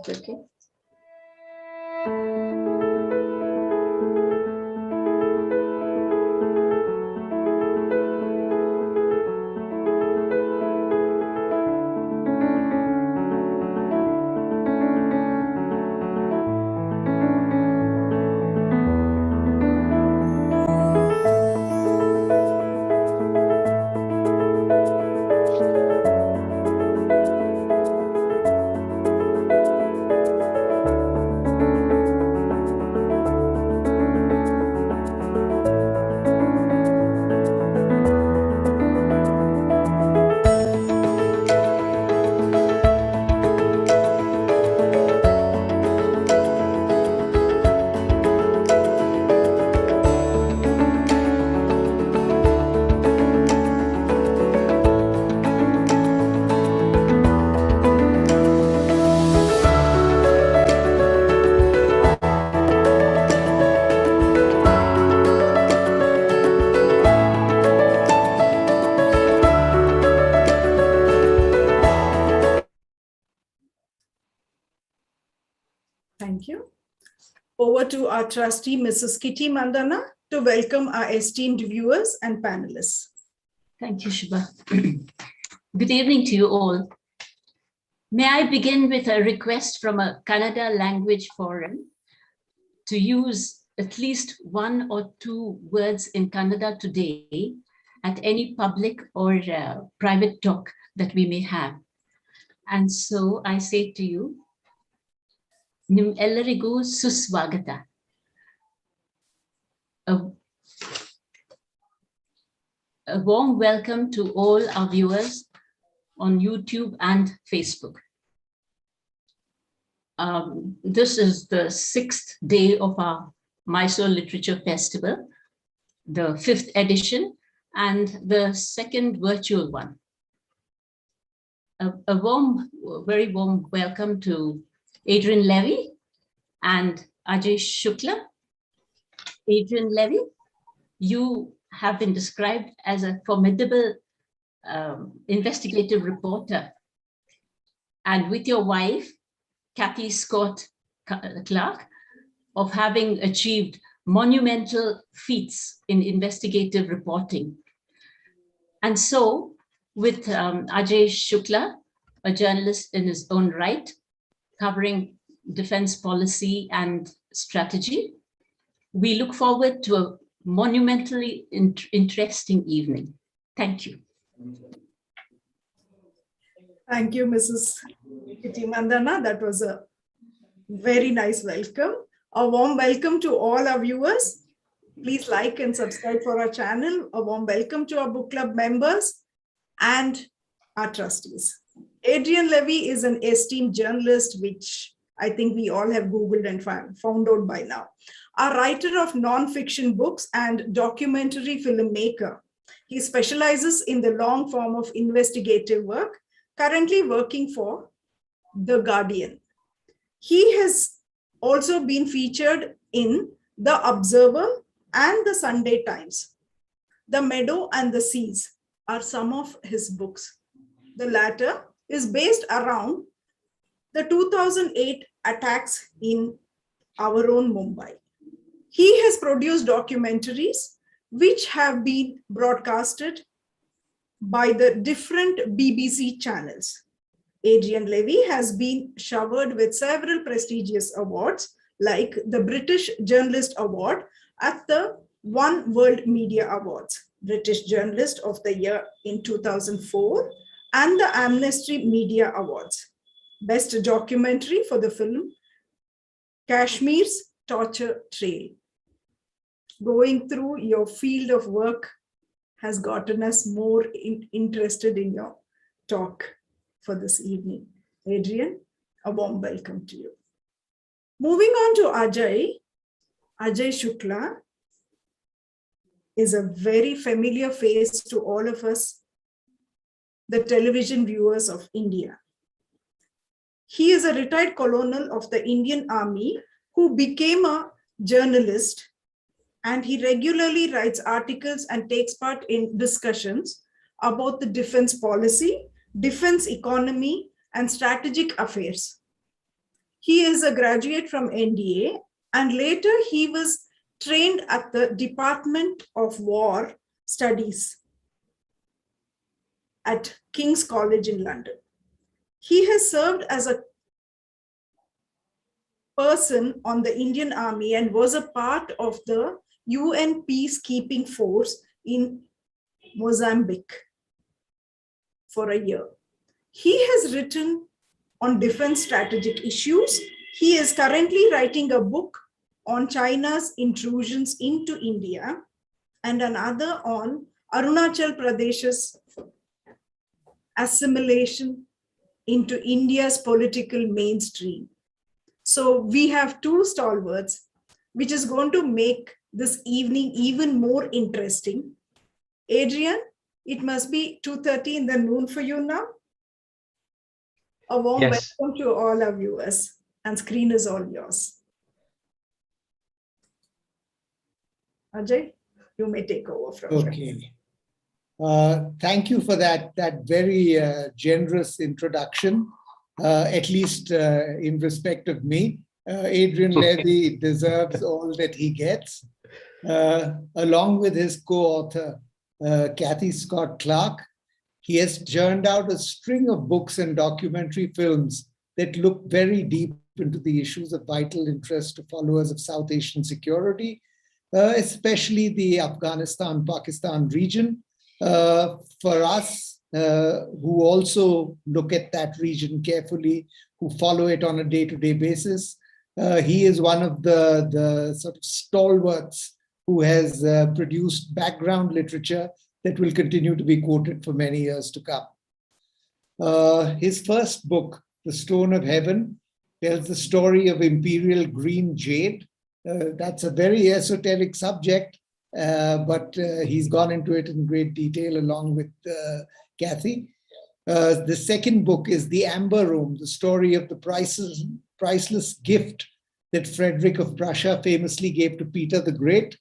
Okay. Thank you. Over to our trustee, Mrs. Kitty Mandana, to welcome our esteemed viewers and panelists. Thank you, Shubha. Good evening to you all. May I begin with a request from a Kannada language forum to use at least one or two words in Kannada today at any public or private talk that we may have. And so I say to you, Nim ellarigu suswagata. A warm welcome to all our viewers on YouTube and Facebook. This is the 6th day of our Mysore Literature Festival, the 5th edition, and the 2nd virtual one. A very warm welcome to Adrian Levy and Ajay Shukla. Adrian Levy, you have been described as a formidable investigative reporter. And with your wife, Kathy Scott Clark, of having achieved monumental feats in investigative reporting. And so with Ajay Shukla, a journalist in his own right, covering defense policy and strategy, we look forward to a monumentally interesting evening. Thank you. Thank you, Mrs. Kitty Mandana. That was a very nice welcome. A warm welcome to all our viewers. Please like and subscribe for our channel. A warm welcome to our book club members and our trustees. Adrian Levy is an esteemed journalist, which I think we all have Googled and found out by now. A writer of non-fiction books and documentary filmmaker. He specializes in the long form of investigative work, currently working for The Guardian. He has also been featured in The Observer and The Sunday Times. The Meadow and the Seas are some of his books. The latter is based around the 2008 attacks in our own Mumbai. He has produced documentaries which have been broadcasted by the different BBC channels. Adrian Levy has been showered with several prestigious awards like the British Journalist Award at the One World Media Awards, British Journalist of the Year in 2004, and the Amnesty Media Awards. Best documentary for the film Kashmir's Torture Trail. Going through your field of work has gotten us more interested in your talk for this evening. Adrian, a warm welcome to you. Moving on to Ajay. Ajay Shukla is a very familiar face to all of us, the television viewers of India. He is a retired colonel of the Indian Army who became a journalist, and he regularly writes articles and takes part in discussions about the defense policy, defense economy, and strategic affairs. He is a graduate from NDA, and later he was trained at the Department of War Studies at King's College in London. He has served as a person on the Indian Army and was a part of the UN peacekeeping force in Mozambique for a year. He has written on defense strategic issues. He is currently writing a book on China's intrusions into India and another on Arunachal Pradesh's assimilation into India's political mainstream. So we have two stalwarts, which is going to make this evening even more interesting. Adrian, it must be 2:30 in the noon for you now. A warm welcome to all our viewers, and screen is all yours. Ajay, you may take over from here. Okay. Thank you for that very generous introduction, at least in respect of me. Adrian Levy deserves all that he gets, along with his co-author, Kathy Scott Clark. He has churned out a string of books and documentary films that look very deep into the issues of vital interest to followers of South Asian security, especially the Afghanistan-Pakistan region. For us, who also look at that region carefully, who follow it on a day-to-day basis, he is one of the sort of stalwarts who has produced background literature that will continue to be quoted for many years to come. His first book, The Stone of Heaven, tells the story of imperial green jade. That's a very esoteric subject, but he's gone into it in great detail along with Kathy. The second book is The Amber Room, the story of the priceless gift that Frederick of Prussia famously gave to Peter the Great.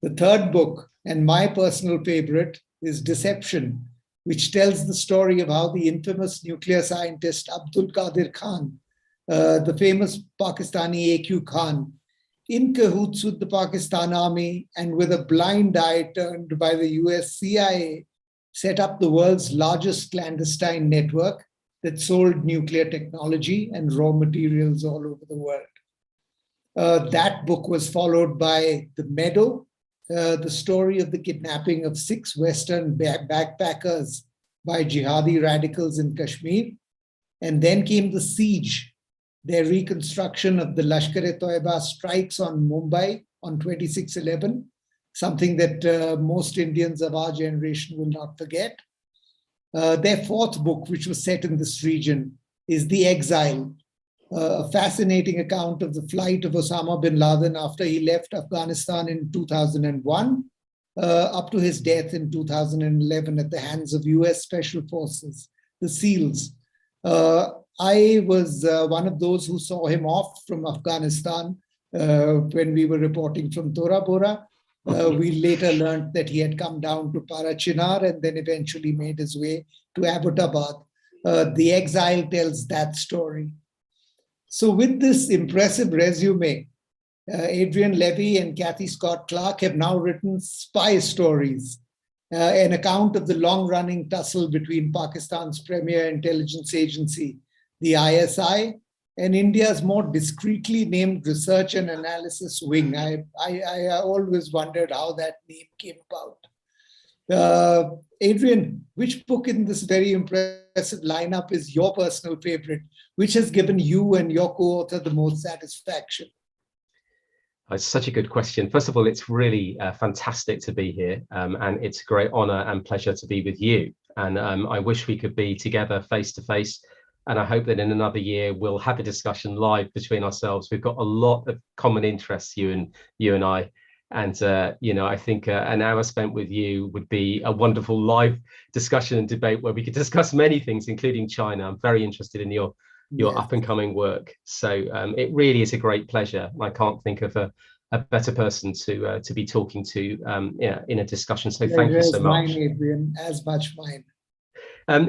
The third book, and my personal favorite, is Deception, which tells the story of how the infamous nuclear scientist Abdul Qadir Khan, the famous Pakistani AQ Khan, in cahoots with the Pakistan Army and with a blind eye turned by the US CIA, set up the world's largest clandestine network that sold nuclear technology and raw materials all over the world. That book was followed by The Meadow, the story of the kidnapping of 6 Western backpackers by jihadi radicals in Kashmir. And then came The Siege, their reconstruction of the Lashkar-e-Toiba strikes on Mumbai on 26/11, something that most Indians of our generation will not forget. Their fourth book, which was set in this region, is The Exile, a fascinating account of the flight of Osama bin Laden after he left Afghanistan in 2001, up to his death in 2011 at the hands of US Special Forces, the SEALs. I was one of those who saw him off from Afghanistan when we were reporting from Tora Bora. We later learned that he had come down to Parachinar and then eventually made his way to Abbottabad. The Exile tells that story. So with this impressive resume, Adrian Levy and Kathy Scott Clark have now written Spy Stories, an account of the long-running tussle between Pakistan's premier intelligence agency, the ISI, and India's more discreetly named Research and Analysis Wing. I always wondered how that name came about. Adrian, which book in this very impressive lineup is your personal favorite? Which has given you and your co-author the most satisfaction? It's such a good question. First of all, it's really fantastic to be here, and it's a great honor and pleasure to be with you. And I wish we could be together face to face. And I hope that in another year, we'll have a discussion live between ourselves. We've got a lot of common interests, you and I. And, I think an hour spent with you would be a wonderful live discussion and debate where we could discuss many things, including China. I'm very interested in your up and coming work. So it really is a great pleasure. I can't think of a better person to be talking to in a discussion. So thank you so much. Mine, Adrian, as much mine.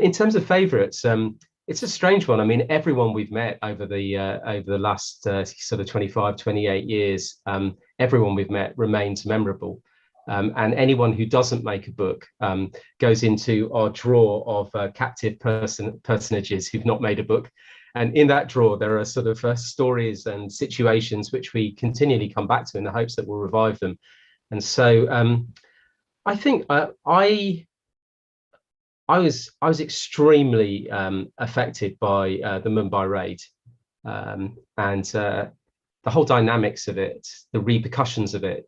In terms of favorites, it's a strange one. I mean, everyone we've met over the last sort of 25, 28 years, everyone we've met remains memorable. And anyone who doesn't make a book goes into our drawer of captive personages who've not made a book. And in that drawer, there are sort of stories and situations which we continually come back to in the hopes that we'll revive them. And so I think I was extremely affected by the Mumbai raid and the whole dynamics of it, the repercussions of it.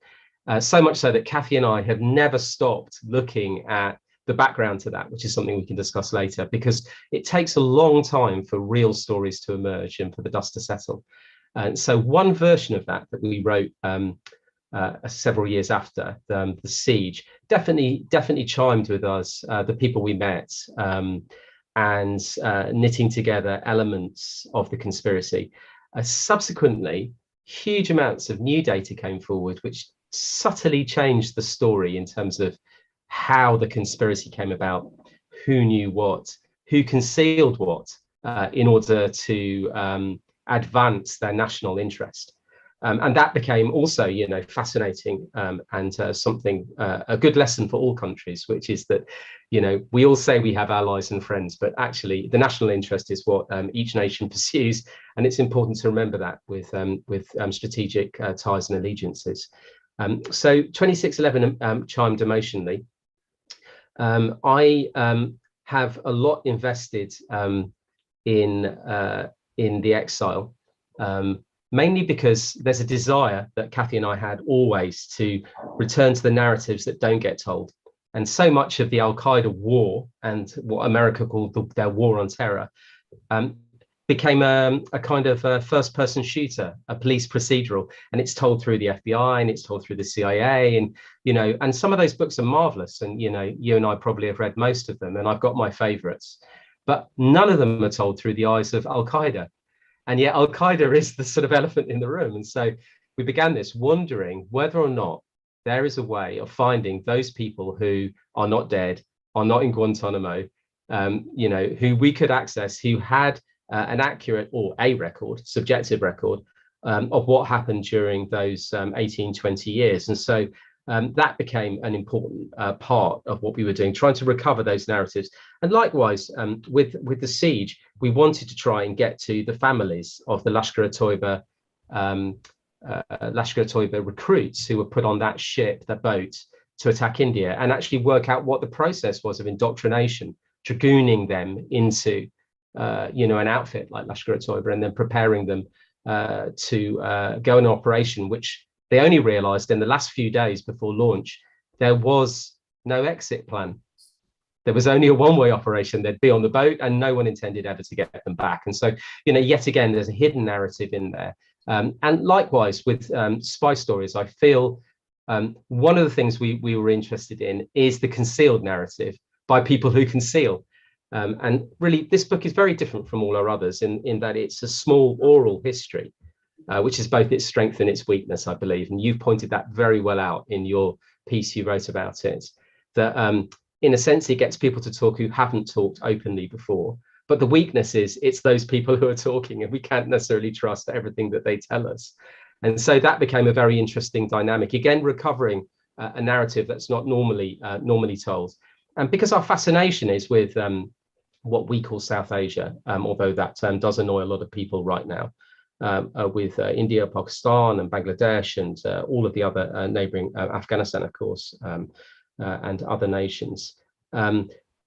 So much so that Kathy and I have never stopped looking at the background to that, which is something we can discuss later, because it takes a long time for real stories to emerge and for the dust to settle. And so one version of that we wrote several years after the siege definitely chimed with us, the people we met, and knitting together elements of the conspiracy. Subsequently, huge amounts of new data came forward, which subtly changed the story in terms of how the conspiracy came about, who knew what, who concealed what, in order to advance their national interest. And that became also, fascinating and something, a good lesson for all countries, which is that, we all say we have allies and friends, but actually the national interest is what each nation pursues. And it's important to remember that with strategic ties and allegiances. So 2611 chimed emotionally. I have a lot invested in the exile, mainly because there's a desire that Kathy and I had always to return to the narratives that don't get told. And so much of the Al-Qaeda war and what America called their war on terror became a kind of a first-person shooter, a police procedural, and it's told through the FBI and it's told through the CIA, and and some of those books are marvelous, and you and I probably have read most of them, and I've got my favorites, but none of them are told through the eyes of Al-Qaeda, and yet Al-Qaeda is the sort of elephant in the room. And so we began this wondering whether or not there is a way of finding those people who are not dead, are not in Guantanamo, who we could access, who had an accurate or a record, subjective record, of what happened during those 18, 20 years. And so that became an important part of what we were doing, trying to recover those narratives. And likewise, with the siege, we wanted to try and get to the families of the Lashkar-e-Toiba recruits who were put on that ship, that boat, to attack India, and actually work out what the process was of indoctrination, dragooning them into an outfit like Lashkar-e-Toiba, and then preparing them to go on an operation, which they only realized in the last few days before launch. There was no exit plan. There was only a one-way operation. They'd be on the boat and no one intended ever to get them back. And so, yet again, there's a hidden narrative in there. And likewise with spy stories, I feel one of the things we were interested in is the concealed narrative by people who conceal. And really, this book is very different from all our others in that it's a small oral history, which is both its strength and its weakness, I believe. And you've pointed that very well out in your piece you wrote about it, that in a sense, it gets people to talk who haven't talked openly before. But the weakness is it's those people who are talking, and we can't necessarily trust everything that they tell us. And so that became a very interesting dynamic, again, recovering a narrative that's not normally told. And because our fascination is with what we call South Asia, although that term does annoy a lot of people right now, with India, Pakistan, and Bangladesh, and all of the other neighboring, Afghanistan, of course, and other nations.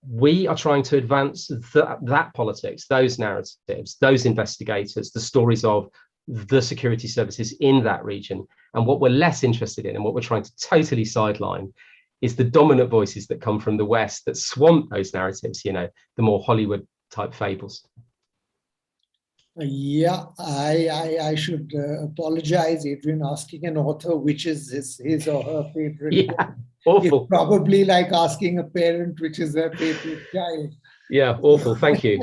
We are trying to advance that politics, those narratives, those investigators, the stories of the security services in that region. And what we're less interested in, and what we're trying to totally sideline, is the dominant voices that come from the West that swamp those narratives, the more Hollywood type fables. Yeah, I should apologize, Adrian, asking an author which is his or her favorite. Yeah, awful. It's probably like asking a parent which is their favorite child. Yeah, awful. Thank you.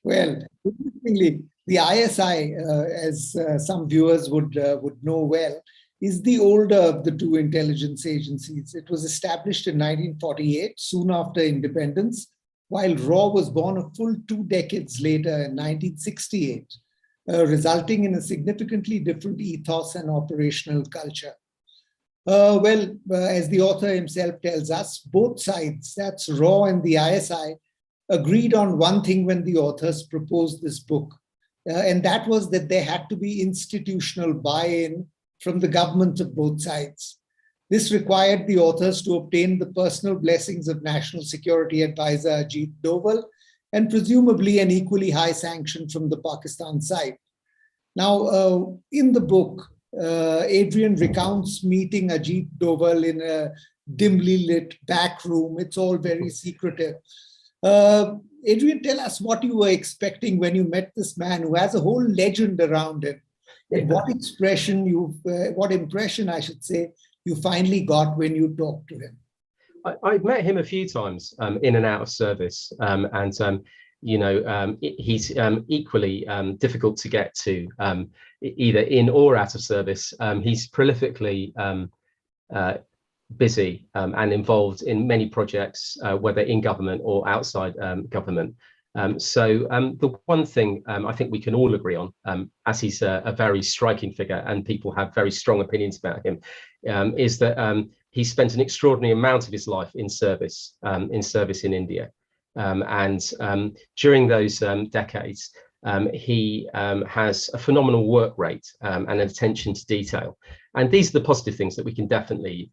Well, interestingly, the ISI, as some viewers would know well, is the older of the two intelligence agencies. It was established in 1948, soon after independence, while RAW was born a full 2 decades later in 1968, resulting in a significantly different ethos and operational culture. As the author himself tells us, both sides, that's RAW and the ISI, agreed on one thing when the authors proposed this book, and that was that there had to be institutional buy-in from the government of both sides. This required the authors to obtain the personal blessings of National Security Advisor Ajit Doval and presumably an equally high sanction from the Pakistan side. Now, in the book, Adrian recounts meeting Ajit Doval in a dimly lit back room. It's all very secretive. Adrian, tell us what you were expecting when you met this man who has a whole legend around him. And what impression, I should say, you finally got when you talked to him? I've met him a few times in and out of service, he's equally difficult to get to, either in or out of service. He's prolifically busy and involved in many projects, whether in government or outside government. The one thing I think we can all agree on, as he's a very striking figure and people have very strong opinions about him, is that he spent an extraordinary amount of his life in service in India. During those decades, he has a phenomenal work rate and an attention to detail. And these are the positive things that we can definitely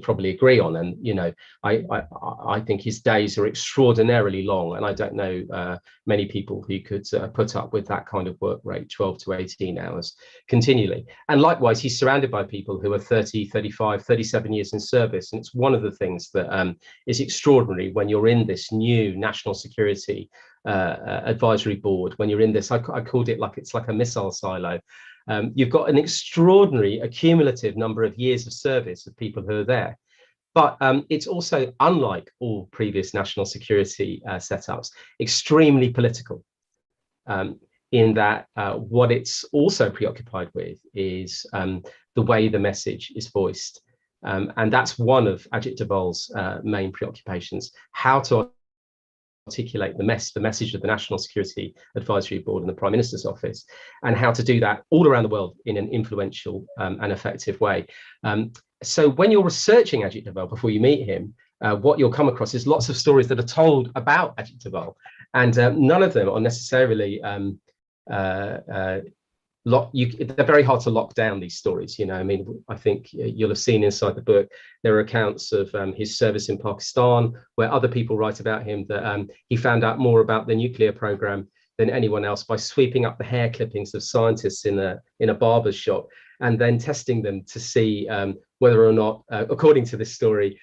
probably agree on. And, I think his days are extraordinarily long. And I don't know many people who could put up with that kind of work rate, 12 to 18 hours continually. And likewise, he's surrounded by people who are 30, 35, 37 years in service. And it's one of the things that is extraordinary when you're in this new national security advisory board. When you're in this, I called it it's like a missile silo. You've got an extraordinary accumulative number of years of service of people who are there. But it's also, unlike all previous national security setups, extremely political, in that what it's also preoccupied with is the way the message is voiced. And that's one of Ajit Doval's main preoccupations, how to articulate the message of the National Security Advisory Board and the Prime Minister's office, and how to do that all around the world in an influential and effective way. So when you're researching Ajit Doval before you meet him, what you'll come across is lots of stories that are told about Ajit Doval, and none of them are necessarily they're very hard to lock down, these stories. I think you'll have seen inside the book, there are accounts of his service in Pakistan, where other people write about him that he found out more about the nuclear program than anyone else by sweeping up the hair clippings of scientists in a barber's shop and then testing them to see whether or not, according to this story,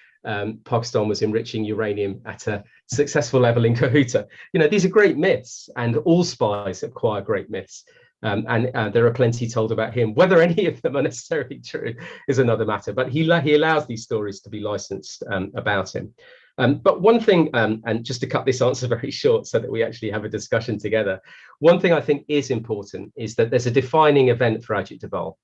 Pakistan was enriching uranium at a successful level in Kahuta. These are great myths, and all spies acquire great myths. And there are plenty told about him. Whether any of them are necessarily true is another matter, but he allows these stories to be licensed about him. But one thing, and just to cut this answer very short so that we actually have a discussion together, one thing I think is important is that there's a defining event for Ajit Doval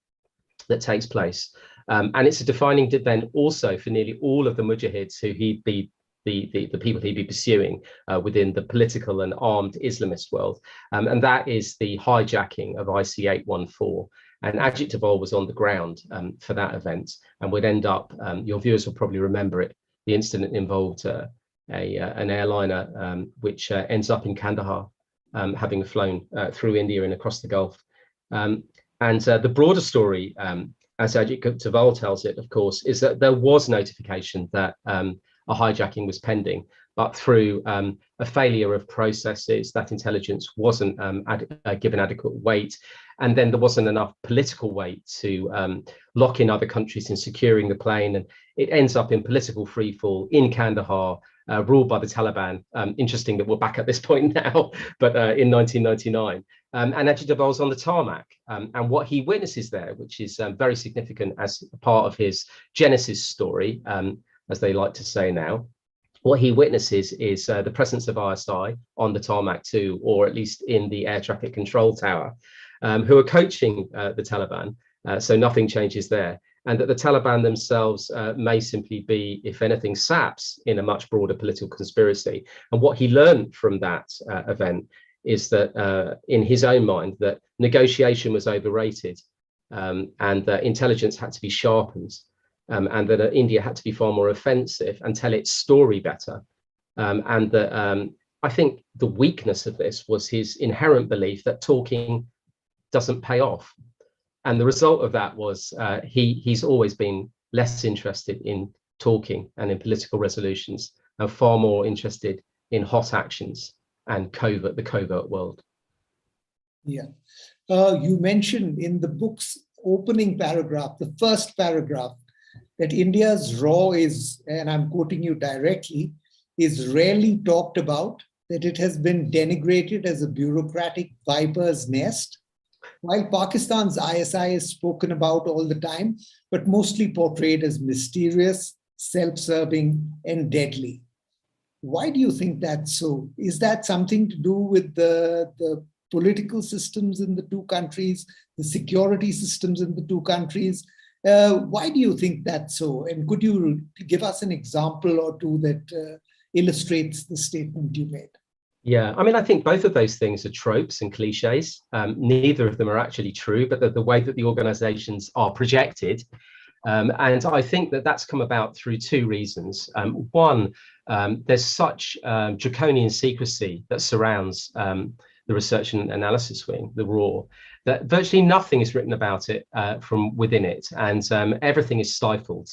that takes place. And it's a defining event also for nearly all of the mujahids who he'd be the people he'd be pursuing within the political and armed Islamist world. And that is the hijacking of IC-814. And Ajit Doval was on the ground for that event, and would end up, your viewers will probably remember it, the incident involved an airliner which ends up in Kandahar, having flown through India and across the Gulf. And the broader story, as Ajit Doval tells it, of course, is that there was notification that a hijacking was pending, but through a failure of processes, that intelligence wasn't given adequate weight. And then there wasn't enough political weight to lock in other countries in securing the plane. And it ends up in political freefall in Kandahar, ruled by the Taliban. Interesting that we're back at this point now, but in 1999. And Ajit Doval's on the tarmac. And what he witnesses there, which is very significant as part of his Genesis story, as they like to say now, what he witnesses is the presence of ISI on the tarmac too, or at least in the air traffic control tower, who are coaching the Taliban. So nothing changes there. and that the Taliban themselves may simply be, if anything, saps in a much broader political conspiracy. And what he learned from that event is that, in his own mind, that negotiation was overrated, and that intelligence had to be sharpened, and that India had to be far more offensive and tell its story better. And that I think the weakness of this was his inherent belief that talking doesn't pay off. And the result of that was he's always been less interested in talking and in political resolutions, and far more interested in hot actions and the covert world. Yeah. You mentioned in the book's opening paragraph, the first paragraph, that India's RAW is, and I'm quoting you directly, is rarely talked about, that it has been denigrated as a bureaucratic viper's nest, while Pakistan's ISI is spoken about all the time, but mostly portrayed as mysterious, self-serving, and deadly. Why do you think that's so? Is that something to do with the political systems in the two countries, the security systems in the two countries? Why do you think that's so? And could you give us an example or two that illustrates the statement you made? Yeah, I mean, I think both of those things are tropes and cliches. Neither of them are actually true, but the way that the organizations are projected. And I think that that's come about through two reasons. One, there's such draconian secrecy that surrounds the research and analysis wing, the RAW, that virtually nothing is written about it from within it. And everything is stifled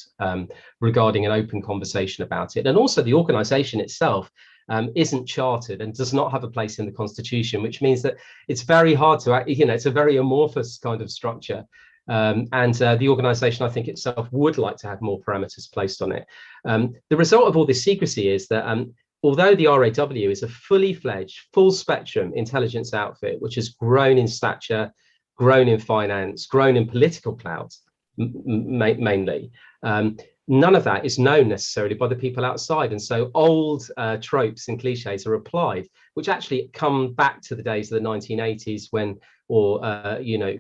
regarding an open conversation about it. And also the organization itself isn't chartered and does not have a place in the constitution, which means that it's very hard to, it's a very amorphous kind of structure. And the organization, I think itself, would like to have more parameters placed on it. The result of all this secrecy is that although the RAW is a fully fledged, full spectrum intelligence outfit, which has grown in stature, grown in finance, grown in political clout, mainly, none of that is known necessarily by the people outside. And so old tropes and cliches are applied, which actually come back to the days of the 1980s when, or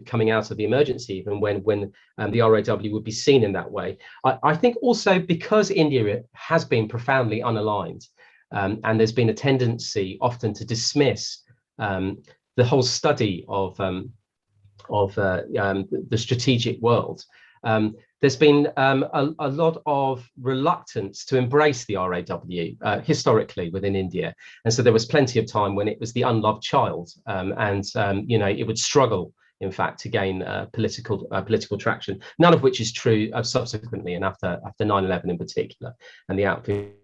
coming out of the emergency, even when the RAW would be seen in that way. I think also because India has been profoundly unaligned, and there's been a tendency often to dismiss the whole study of the strategic world. There's been a lot of reluctance to embrace the RAW historically within India. And so there was plenty of time when it was the unloved child, and it would struggle, in fact, to gain political traction, none of which is true subsequently and after 9/11 in particular, and the outfit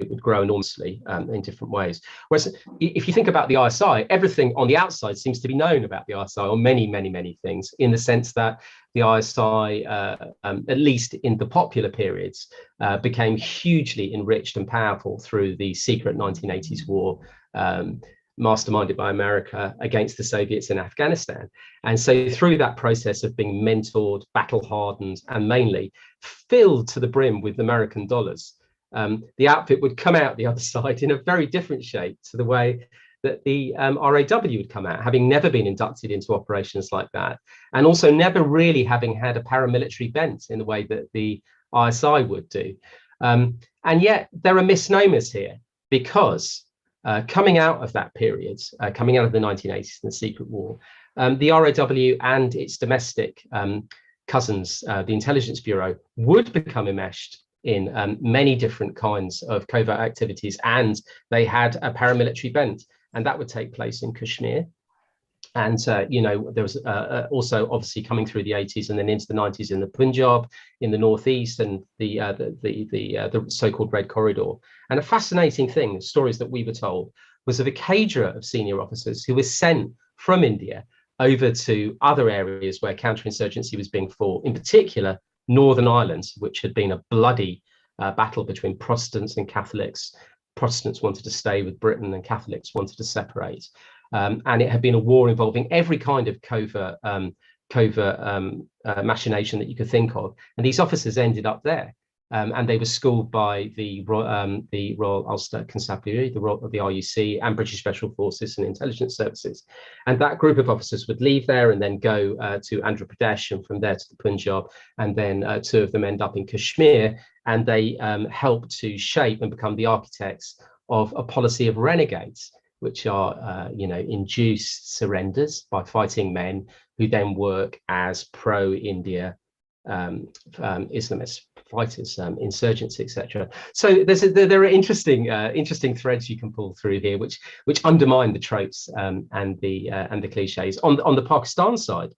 would grow enormously in different ways. Whereas if you think about the ISI, everything on the outside seems to be known about the ISI, or many things, in the sense that the ISI, at least in the popular periods, became hugely enriched and powerful through the secret 1980s war, masterminded by America against the Soviets in Afghanistan. And so through that process of being mentored, battle hardened, and mainly filled to the brim with American dollars, the outfit would come out the other side in a very different shape to the way that the RAW would come out, having never been inducted into operations like that, and also never really having had a paramilitary bent in the way that the ISI would do. And yet there are misnomers here, because coming out of that period, coming out of the 1980s and the secret war, the RAW and its domestic cousins, the Intelligence Bureau, would become enmeshed in many different kinds of covert activities, and they had a paramilitary bent, and that would take place in Kashmir. And there was also obviously coming through the 80s and then into the 90s in the Punjab, in the northeast, and the so-called Red Corridor. And a fascinating thing, stories that we were told, was of a cadre of senior officers who were sent from India over to other areas where counterinsurgency was being fought, in particular Northern Ireland, which had been a bloody battle between Protestants and Catholics. Protestants wanted to stay with Britain and Catholics wanted to separate. And it had been a war involving every kind of covert machination that you could think of. And these officers ended up there. And they were schooled by the Royal Ulster Constabulary, the RUC, and British Special Forces and Intelligence Services. And that group of officers would leave there and then go to Andhra Pradesh, and from there to the Punjab, and then 2 of them end up in Kashmir, and they help to shape and become the architects of a policy of renegades, which are, induced surrenders by fighting men who then work as pro-India Islamist fighters, insurgents, etc. So there are interesting threads you can pull through here, which undermine the tropes and the cliches. On the Pakistan side,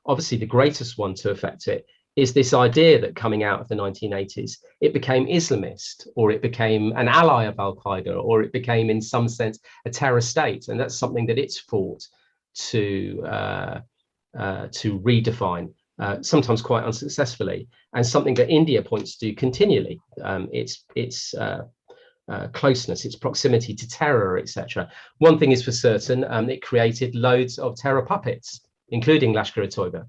obviously the greatest one to affect it is this idea that coming out of the 1980s, it became Islamist, or it became an ally of Al Qaeda, or it became, in some sense, a terror state, and that's something that it's fought to redefine. Sometimes quite unsuccessfully, and something that India points to continually. Its closeness, its proximity to terror, etc. One thing is for certain, it created loads of terror puppets, including Lashkar-e-Toiba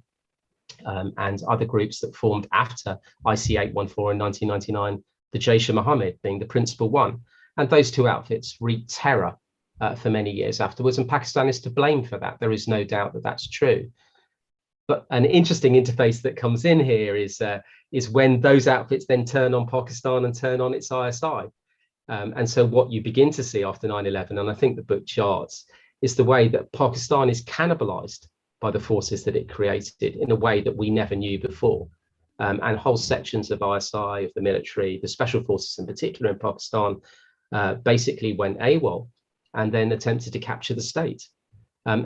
and other groups that formed after IC-814 in 1999, the Jaish-e-Mohammed being the principal one. And those 2 outfits wreaked terror for many years afterwards, and Pakistan is to blame for that. There is no doubt that that's true. But an interesting interface that comes in here is when those outfits then turn on Pakistan and turn on its ISI. And so what you begin to see after 9/11, and I think the book charts, is the way that Pakistan is cannibalized by the forces that it created in a way that we never knew before. And whole sections of ISI, of the military, the special forces in particular in Pakistan, basically went AWOL and then attempted to capture the state.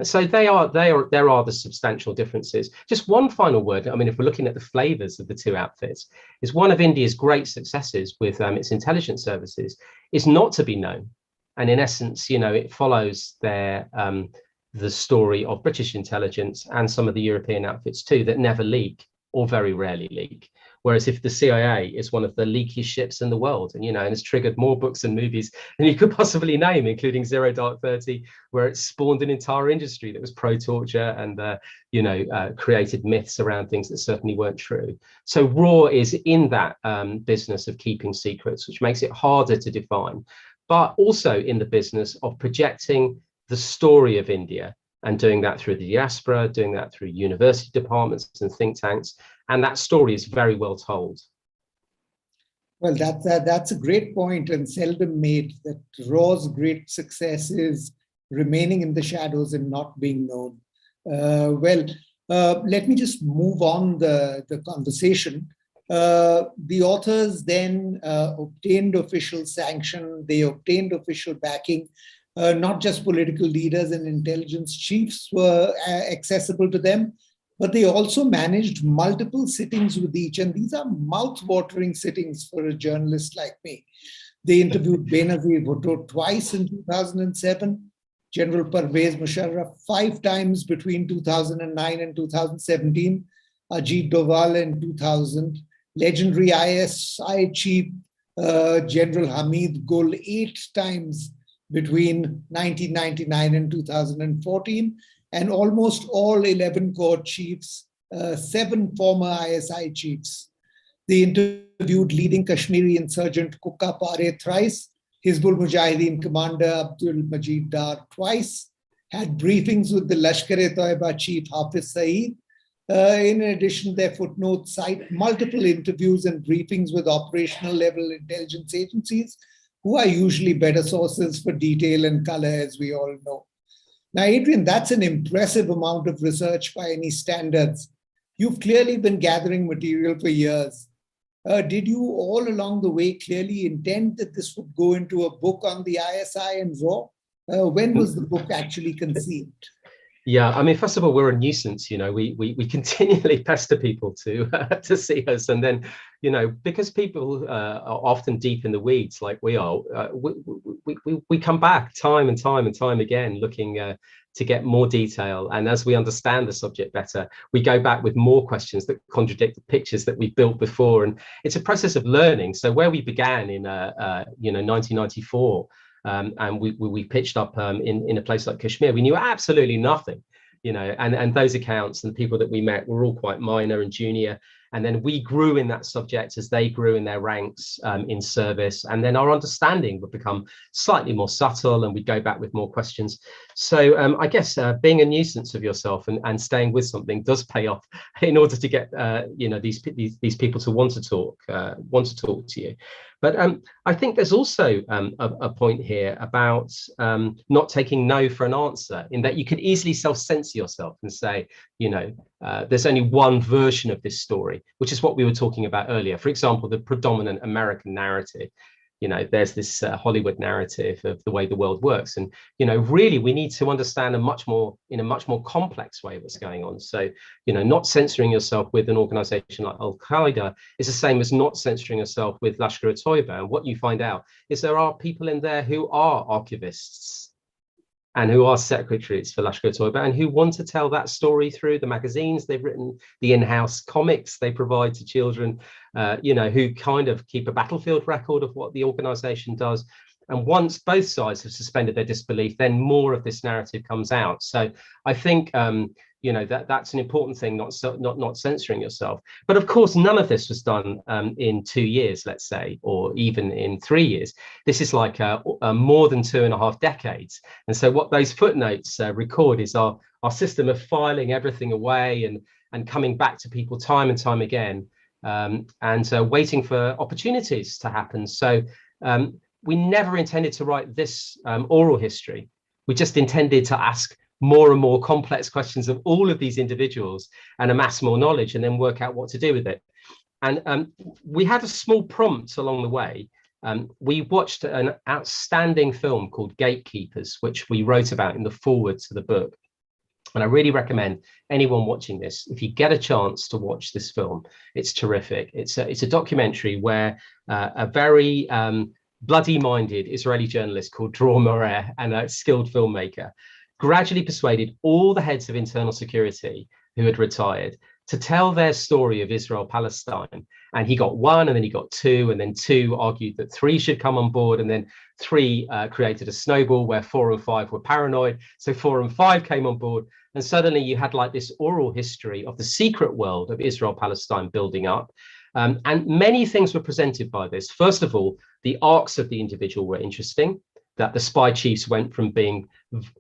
So there are the substantial differences. Just one final word. I mean, if we're looking at the flavors of the 2 outfits, is one of India's great successes with its intelligence services is not to be known. And in essence, it follows the story of British intelligence and some of the European outfits too, that never leak, or very rarely leak. Whereas if the CIA is one of the leakiest ships in the world, and has triggered more books and movies than you could possibly name, including Zero Dark 30, where it spawned an entire industry that was pro-torture and created myths around things that certainly weren't true. So RAW is in that business of keeping secrets, which makes it harder to define, but also in the business of projecting the story of India, and doing that through the diaspora, doing that through university departments and think tanks. And that story is very well told. Well, that's a great point, and seldom made, that RAW's great success is remaining in the shadows and not being known. Let me just move on the conversation. The authors then obtained official sanction, they obtained official backing. Not just political leaders and intelligence chiefs were accessible to them, but they also managed multiple sittings with each. And these are mouth-watering sittings for a journalist like me. They interviewed Benazir Bhutto twice in 2007, General Parvez Musharraf 5 times between 2009 and 2017, Ajit Doval in 2000, legendary ISI chief General Hamid Gul 8 times between 1999 and 2014, and almost all 11 corps chiefs, 7 former ISI chiefs. They interviewed leading Kashmiri insurgent Kukka Pare thrice, Hizbul Mujahideen commander Abdul Majid Dar twice, had briefings with the Lashkar-e-Toiba chief Hafiz Saeed. In addition, their footnotes cite multiple interviews and briefings with operational level intelligence agencies, who are usually better sources for detail and color, as we all know. Now, Adrian, that's an impressive amount of research by any standards. You've clearly been gathering material for years. Did you all along the way clearly intend that this would go into a book on the ISI and RAW? When was the book actually conceived? Yeah, I mean, first of all, we're a nuisance. We continually pester people to see us, and then, because people are often deep in the weeds, like we are, we come back time and time again, looking to get more detail. And as we understand the subject better, we go back with more questions that contradict the pictures that we built before, and it's a process of learning. So where we began in 1994. And we pitched up in a place like Kashmir, we knew absolutely nothing, and those accounts and the people that we met were all quite minor and junior. And then we grew in that subject as they grew in their ranks in service. And then our understanding would become slightly more subtle, and we'd go back with more questions. So I guess being a nuisance of yourself and staying with something does pay off in order to get these people to want to talk to you. But I think there's also a point here about not taking no for an answer, in that you could easily self-censor yourself and say, there's only one version of this story, which is what we were talking about earlier. For example, the predominant American narrative. There's this Hollywood narrative of the way the world works. And, really, we need to understand in a much more complex way what's going on. So, not censoring yourself with an organization like Al-Qaeda is the same as not censoring yourself with Lashkar-e-Toiba. And what you find out is there are people in there who are archivists and who are secretaries for Lashkar-e-Toiba, and who want to tell that story through the magazines they've written, the in-house comics they provide to children, who kind of keep a battlefield record of what the organization does. And once both sides have suspended their disbelief, then more of this narrative comes out. So I think that's an important thing, not censoring yourself. But of course, none of this was done in 2 years, let's say, or even in 3 years. This is like more than 2.5 decades. And so what those footnotes record is our system of filing everything away and coming back to people time and time again, and waiting for opportunities to happen. So we never intended to write this oral history. We just intended to ask more and more complex questions of all of these individuals and amass more knowledge, and then work out what to do with it. And we had a small prompt along the way. We watched an outstanding film called Gatekeepers, which we wrote about in the foreword to the book. And I really recommend anyone watching this, if you get a chance to watch this film, it's terrific. It's a documentary where a very bloody-minded Israeli journalist called Dror Morer, and a skilled filmmaker, gradually persuaded all the heads of internal security who had retired to tell their story of Israel-Palestine. And he got 1, and then he got 2, and then 2 argued that 3 should come on board, and then 3 created a snowball where 4 and 5 were paranoid. So 4 and 5 came on board, and suddenly you had like this oral history of the secret world of Israel-Palestine building up. And many things were presented by this. First of all, the arcs of the individual were interesting, that the spy chiefs went from being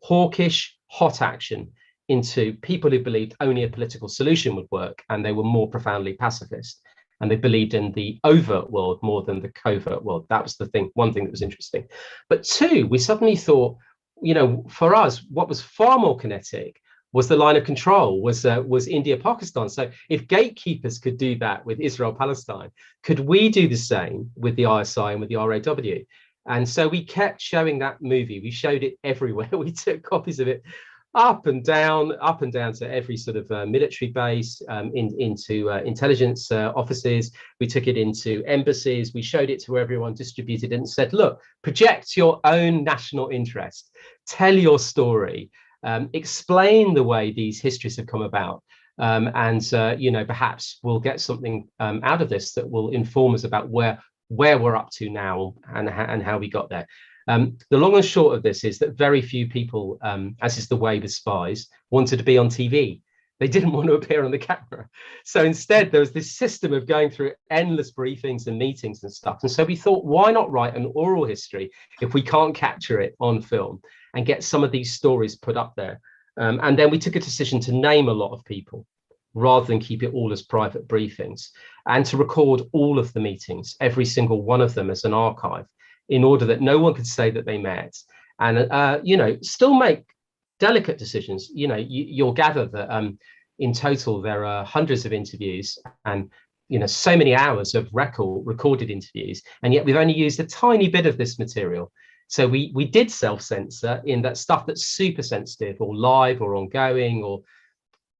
hawkish, hot action, into people who believed only a political solution would work, and they were more profoundly pacifist. And they believed in the overt world more than the covert world. That was the thing, one thing that was interesting. But 2, we suddenly thought, for us, what was far more kinetic was the line of control, was India-Pakistan. So if Gatekeepers could do that with Israel-Palestine, could we do the same with the ISI and with the RAW? And so we kept showing that movie. We showed it everywhere. We took copies of it up and down to every sort of military base, into intelligence offices. We took it into embassies. We showed it to everyone, distributed it, and said, look, project your own national interest, tell your story, explain the way these histories have come about. Perhaps we'll get something out of this that will inform us about where we're up to now and how we got there. The long and short of this is that very few people, as is the way with spies, wanted to be on TV. They didn't want to appear on the camera. So instead, there was this system of going through endless briefings and meetings and stuff. And so we thought, why not write an oral history if we can't capture it on film and get some of these stories put up there? And then we took a decision to name a lot of people rather than keep it all as private briefings, and to record all of the meetings, every single one of them, as an archive, in order that no one could say that they met, and still make delicate decisions. You'll gather that in total there are hundreds of interviews, and so many hours of recorded interviews, and yet we've only used a tiny bit of this material. So we did self-censor in that stuff that's super sensitive or live or ongoing or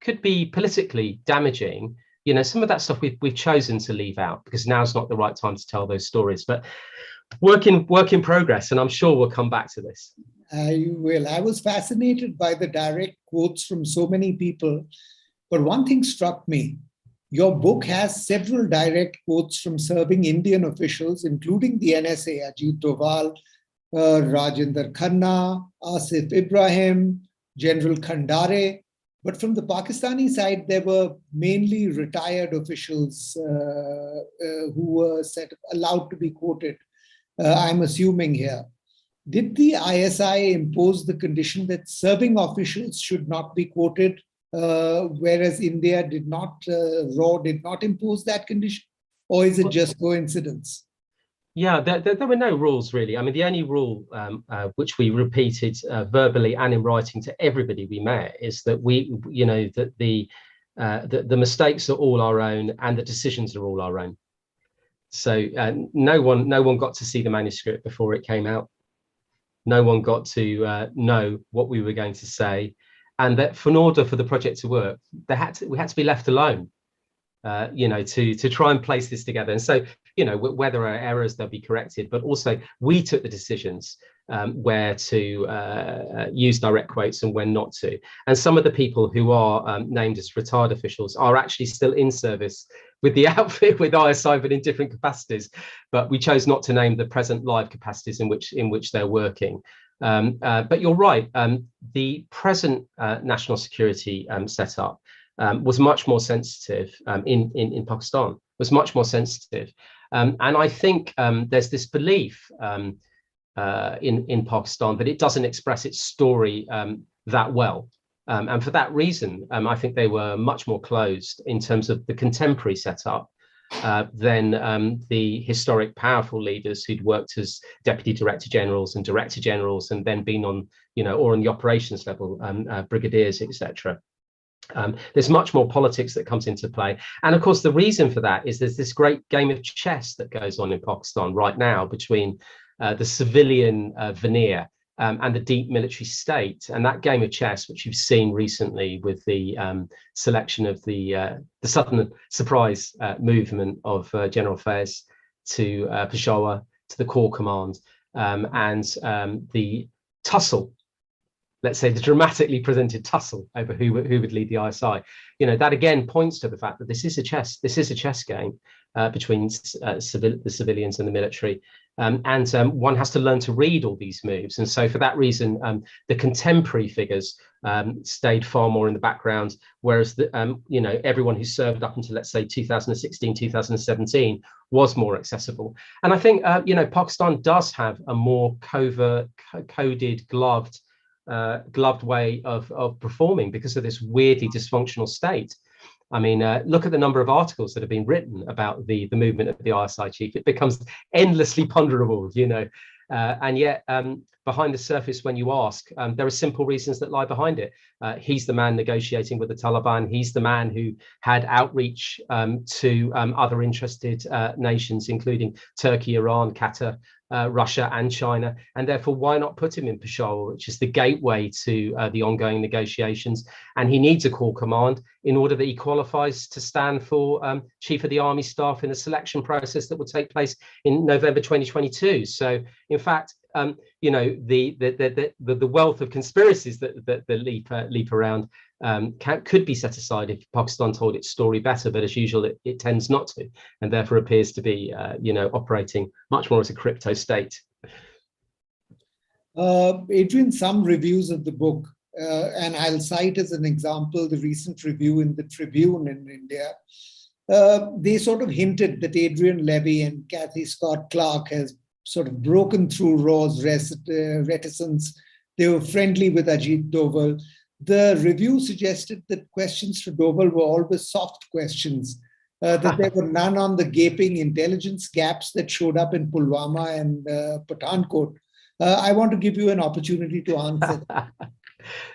could be politically damaging. Some of that stuff we've chosen to leave out because now's not the right time to tell those stories. But work in progress, and I'm sure we'll come back to this. I will. I was fascinated by the direct quotes from so many people, but one thing struck me. Your book has several direct quotes from serving Indian officials, including the NSA, Ajit Doval, Rajinder Khanna, Asif Ibrahim, General Khandare, But from the Pakistani side, there were mainly retired officials who were allowed to be quoted, I'm assuming here. Did the ISI impose the condition that serving officials should not be quoted, whereas India did not, RAW did not impose that condition? Or is it just coincidence? Yeah, there were no rules really. I mean, the only rule which we repeated verbally and in writing to everybody we met is that the mistakes are all our own and the decisions are all our own. So no one got to see the manuscript before it came out. No one got to know what we were going to say, and that in order for the project to work, we had to be left alone. To try and place this together. And so, where there are errors, they'll be corrected, but also we took the decisions where to use direct quotes and when not to. And some of the people who are named as retired officials are actually still in service with the outfit with ISI, but in different capacities. But we chose not to name the present live capacities in which they're working. But you're right, the present national security setup was much more sensitive in Pakistan, was much more sensitive. And I think there's this belief in Pakistan that it doesn't express its story that well. And for that reason, I think they were much more closed in terms of the contemporary setup than the historic powerful leaders who'd worked as deputy director generals and director generals and then been on, or on the operations level, brigadiers, etc. There's much more politics that comes into play. And of course, the reason for that is there's this great game of chess that goes on in Pakistan right now between the civilian veneer and the deep military state. And that game of chess, which you've seen recently with the selection of the Southern Surprise movement of General Faiz to Peshawar, to the Corps Command, and the tussle, let's say the dramatically presented tussle over who would lead the ISI. That again points to the fact that this is a chess game between the civilians and the military. And one has to learn to read all these moves. And so for that reason, the contemporary figures stayed far more in the background, whereas everyone who served up until, let's say, 2016, 2017 was more accessible. And I think, Pakistan does have a more coded, gloved way of performing because of this weirdly dysfunctional state. I mean, look at the number of articles that have been written about the movement of the ISI chief. It becomes endlessly ponderable, and yet behind the surface, when you ask, there are simple reasons that lie behind it. He's the man negotiating with the Taliban. He's the man who had outreach to other interested nations, including Turkey, Iran, Qatar, Russia and China, and therefore why not put him in Peshawar, which is the gateway to the ongoing negotiations. And he needs a Corps Command in order that he qualifies to stand for Chief of the Army Staff in the selection process that will take place in November 2022. So in fact, the wealth of conspiracies that leap around could be set aside if Pakistan told its story better, but as usual, it tends not to, and therefore appears to be, operating much more as a crypto state. Adrian, some reviews of the book, and I'll cite as an example the recent review in the Tribune in India. They sort of hinted that Adrian Levy and Kathy Scott Clark has sort of broken through Raw's reticence. They were friendly with Ajit Doval. The review suggested that questions to Doval were always soft questions, that there were none on the gaping intelligence gaps that showed up in Pulwama and Pathankot. I want to give you an opportunity to answer that.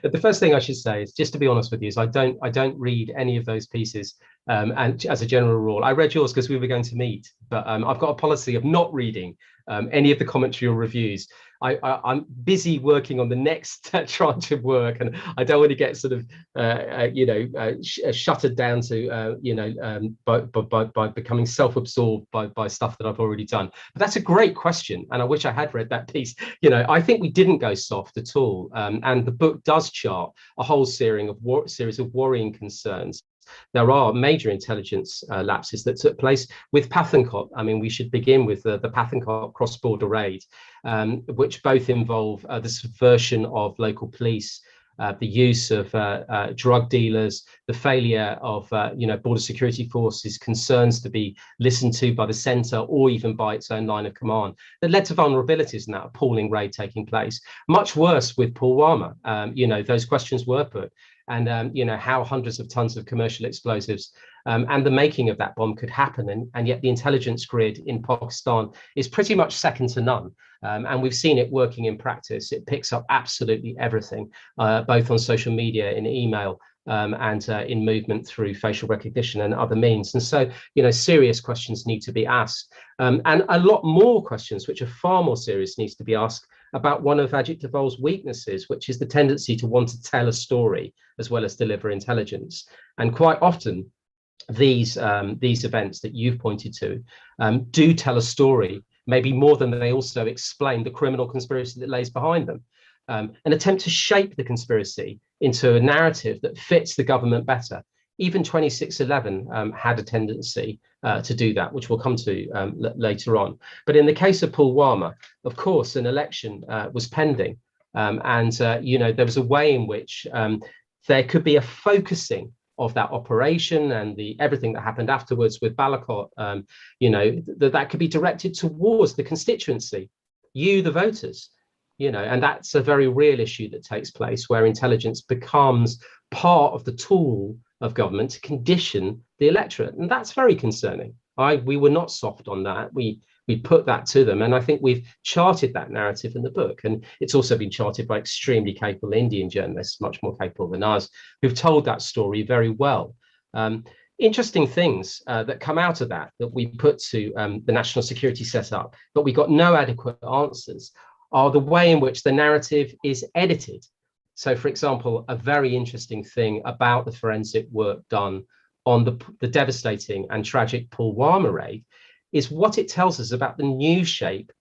The first thing I should say is, just to be honest with you, is I don't read any of those pieces. And as a general rule, I read yours because we were going to meet, but I've got a policy of not reading any of the commentary or reviews. I'm busy working on the next tranche of work, and I don't want to get sort of, shuttered down to, by becoming self-absorbed by stuff that I've already done. But that's a great question, and I wish I had read that piece. I think we didn't go soft at all, and the book does chart a whole series of worrying concerns. There are major intelligence lapses that took place with Pathankot. I mean, we should begin with the Pathankot cross-border raid, which both involve the subversion of local police the use of drug dealers, the failure of border security forces concerns to be listened to by the centre or even by its own line of command, that led to vulnerabilities in that appalling raid taking place. Much worse with Pulwama. Those questions were put, and how hundreds of tons of commercial explosives and the making of that bomb could happen, and yet the intelligence grid in Pakistan is pretty much second to none. And we've seen it working in practice. It picks up absolutely everything, both on social media, in email, and in movement through facial recognition and other means. And so, serious questions need to be asked. And a lot more questions, which are far more serious, needs to be asked about one of Ajit Doval's weaknesses, which is the tendency to want to tell a story as well as deliver intelligence. And quite often, these events that you've pointed to do tell a story, maybe more than they also explain the criminal conspiracy that lays behind them. An attempt to shape the conspiracy into a narrative that fits the government better. Even 2611 had a tendency to do that, which we'll come to later on. But in the case of Pulwama, of course, an election was pending. There was a way in which there could be a focusing of that operation and everything that happened afterwards with Balakot, that could be directed towards the constituency, you, the voters, and that's a very real issue that takes place, where intelligence becomes part of the tool of government to condition the electorate. And that's very concerning. We were not soft on that. We put that to them. And I think we've charted that narrative in the book. And it's also been charted by extremely capable Indian journalists, much more capable than us, who've told that story very well. Interesting things that come out of that we put to the national security setup, but we got no adequate answers, are the way in which the narrative is edited. So, for example, a very interesting thing about the forensic work done on the devastating and tragic Pulwama raid is what it tells us about the new shape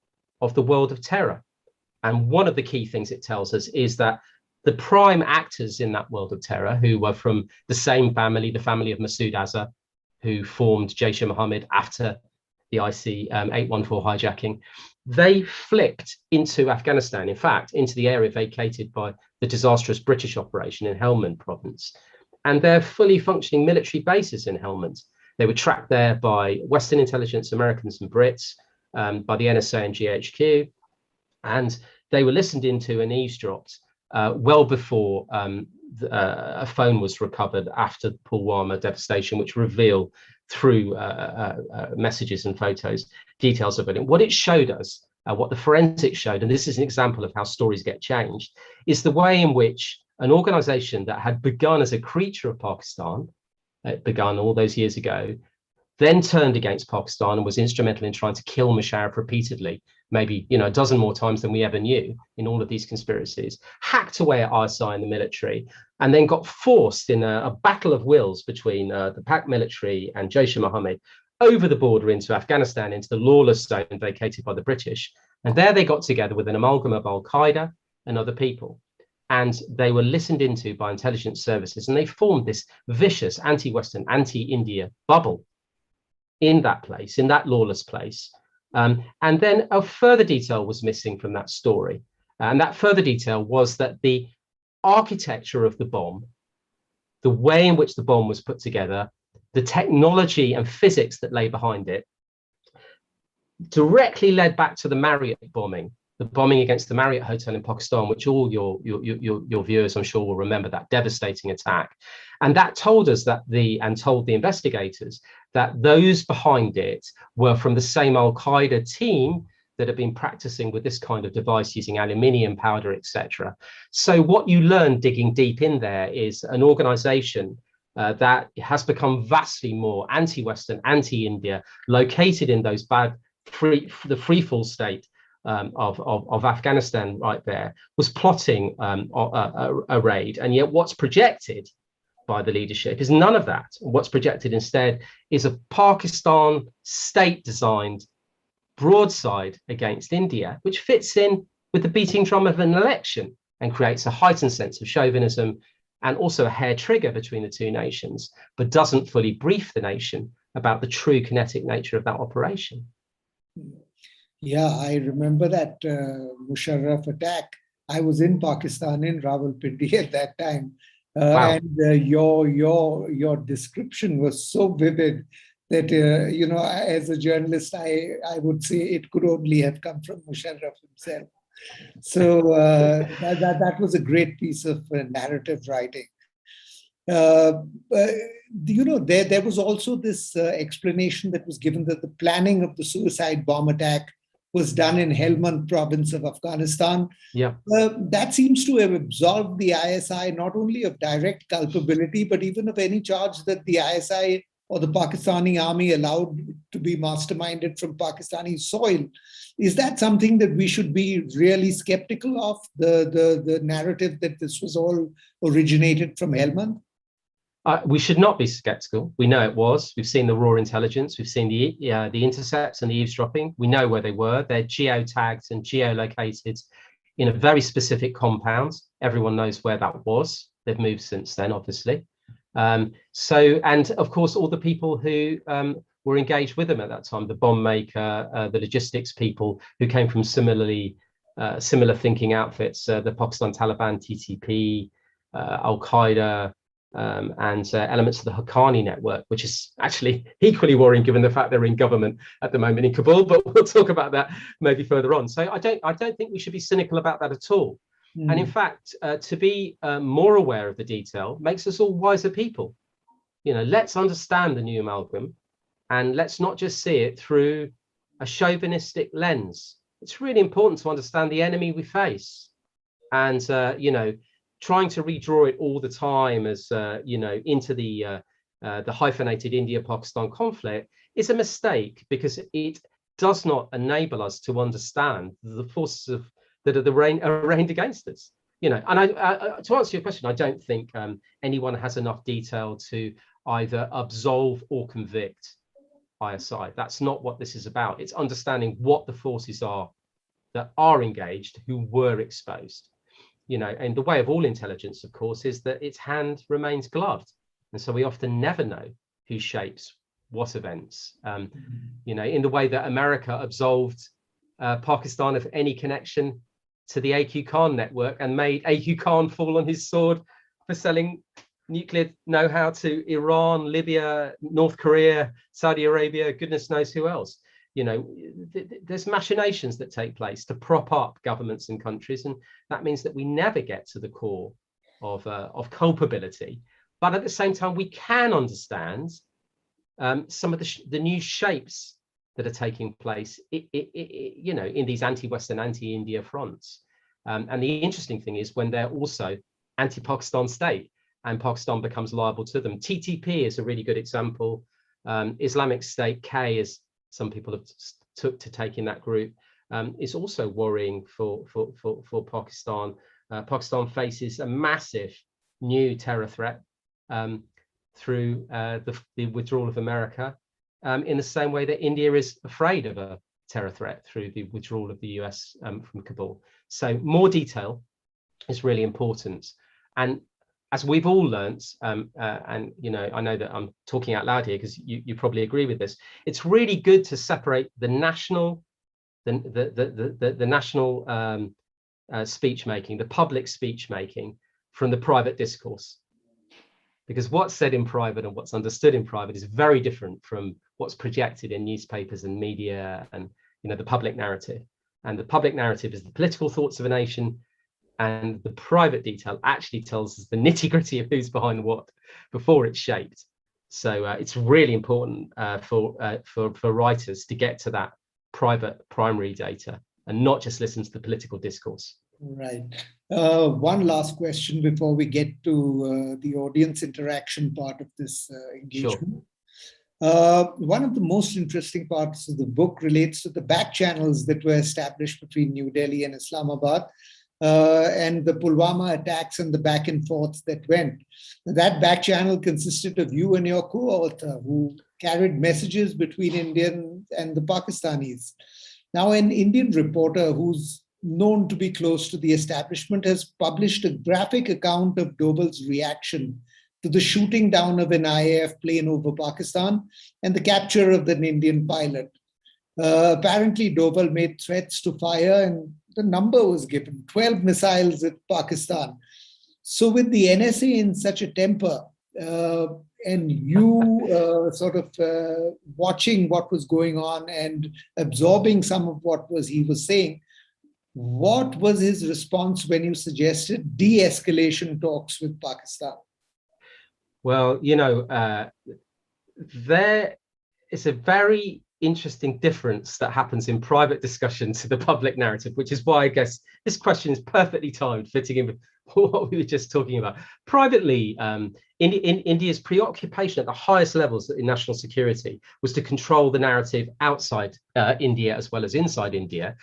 of the world of terror. And one of the key things it tells us is that the prime actors in that world of terror, who were from the same family, the family of Masood Azhar, who formed Jaish-e-Mohammed after the IC 814 hijacking, they flicked into Afghanistan, in fact, into the area vacated by the disastrous British operation in Helmand province. And they're fully functioning military bases in Helmand. They were tracked there by Western intelligence, Americans and Brits, by the NSA and GHQ. And they were listened into and eavesdropped well before a phone was recovered after the Pulwama devastation, which revealed through messages and photos details of it. And what it showed us, what the forensics showed, and this is an example of how stories get changed, is the way in which an organization that had begun as a creature of Pakistan, it began all those years ago, then turned against Pakistan and was instrumental in trying to kill Musharraf repeatedly, maybe a dozen more times than we ever knew in all of these conspiracies, hacked away at ISI and the military, and then got forced in a battle of wills between the Pak military and Jaish-e-Mohammed over the border into Afghanistan, into the lawless zone vacated by the British. And there they got together with an amalgam of Al-Qaeda and other people. And they were listened into by intelligence services, and they formed this vicious anti-Western, anti-India bubble in that place, in that lawless place. And then a further detail was missing from that story. And that further detail was that the architecture of the bomb, the way in which the bomb was put together, the technology and physics that lay behind it, directly led back to the Marriott bombing, the bombing against the Marriott Hotel in Pakistan, which all your viewers, I'm sure, will remember, that devastating attack. And that told us that told the investigators that those behind it were from the same Al-Qaeda team that had been practicing with this kind of device using aluminium powder, etc. So what you learn digging deep in there is an organization that has become vastly more anti-Western, anti-India, located in those the freefall state of Afghanistan right there, was plotting a raid. And yet what's projected by the leadership is none of that. What's projected instead is a Pakistan state-designed broadside against India, which fits in with the beating drum of an election and creates a heightened sense of chauvinism and also a hair trigger between the two nations, but doesn't fully brief the nation about the true kinetic nature of that operation. Yeah, I remember that Musharraf attack. I was in Pakistan, in Rawalpindi at that time. Wow. And your description was so vivid that, as a journalist, I would say it could only have come from Musharraf himself. So that was a great piece of narrative writing. There was also this explanation that was given that the planning of the suicide bomb attack was done in Helmand province of Afghanistan. Yeah. That seems to have absolved the ISI not only of direct culpability, but even of any charge that the ISI or the Pakistani army allowed to be masterminded from Pakistani soil. Is that something that we should be really skeptical of, the narrative that this was all originated from Helmand? We should not be skeptical. We know it was. We've seen the raw intelligence. We've seen the intercepts and the eavesdropping. We know where they were. They're geotagged and geolocated in a very specific compound. Everyone knows where that was. They've moved since then, obviously. And of course, all the people who were engaged with them at that time, the bomb maker, the logistics people who came from similar thinking outfits, the Pakistan Taliban, TTP, Al-Qaeda, and elements of the Haqqani network, which is actually equally worrying given the fact they're in government at the moment in Kabul, but we'll talk about that maybe further on. So I don't think we should be cynical about that at all. And in fact, to be more aware of the detail makes us all wiser people. Let's understand the new amalgam, and let's not just see it through a chauvinistic lens. It's really important to understand the enemy we face, and trying to redraw it all the time as into the hyphenated India-Pakistan conflict is a mistake, because it does not enable us to understand the forces that are arraigned against us. And to answer your question, I don't think anyone has enough detail to either absolve or convict ISI. That's not what this is about. It's understanding what the forces are that are engaged, who were exposed. And the way of all intelligence, of course, is that its hand remains gloved. And so we often never know who shapes what events. In the way that America absolved Pakistan of any connection to the AQ Khan network and made AQ Khan fall on his sword for selling nuclear know-how to Iran, Libya, North Korea, Saudi Arabia, goodness knows who else. There's machinations that take place to prop up governments and countries, and that means that we never get to the core of culpability. But at the same time, we can understand some of the new shapes that are taking place, in these anti-Western, anti-India fronts. And the interesting thing is when they're also anti-Pakistan state, and Pakistan becomes liable to them. TTP is a really good example. Islamic State K, as some people have took to take in that group, is also worrying for Pakistan. Pakistan faces a massive new terror threat through the withdrawal of America, in the same way that India is afraid of a terror threat through the withdrawal of the US from Kabul. So more detail is really important. And as we've all learned, and I know that I'm talking out loud here because you probably agree with this, it's really good to separate the national, the national speech making, the public speech making, from the private discourse. Because what's said in private and what's understood in private is very different from what's projected in newspapers and media and the public narrative. And the public narrative is the political thoughts of a nation, and the private detail actually tells us the nitty-gritty of who's behind what before it's shaped. So it's really important for writers to get to that private primary data and not just listen to the political discourse. Right. One last question before we get to the audience interaction part of this engagement. Sure. One of the most interesting parts of the book relates to the back channels that were established between New Delhi and Islamabad, and the Pulwama attacks and the back and forth that went. That back channel consisted of you and your co-author, who carried messages between Indian and the Pakistanis. Now, an Indian reporter who's known to be close to the establishment has published a graphic account of Doble's reaction to the shooting down of an IAF plane over Pakistan and the capture of an Indian pilot. Apparently, Doval made threats to fire, and the number was given, 12 missiles at Pakistan. So with the NSA in such a temper, and you watching what was going on and absorbing some of what he was saying, what was his response when you suggested de-escalation talks with Pakistan? Well, there is a very interesting difference that happens in private discussion to the public narrative, which is why I guess this question is perfectly timed, fitting in with what we were just talking about. Privately, India's preoccupation at the highest levels in national security was to control the narrative outside India as well as inside India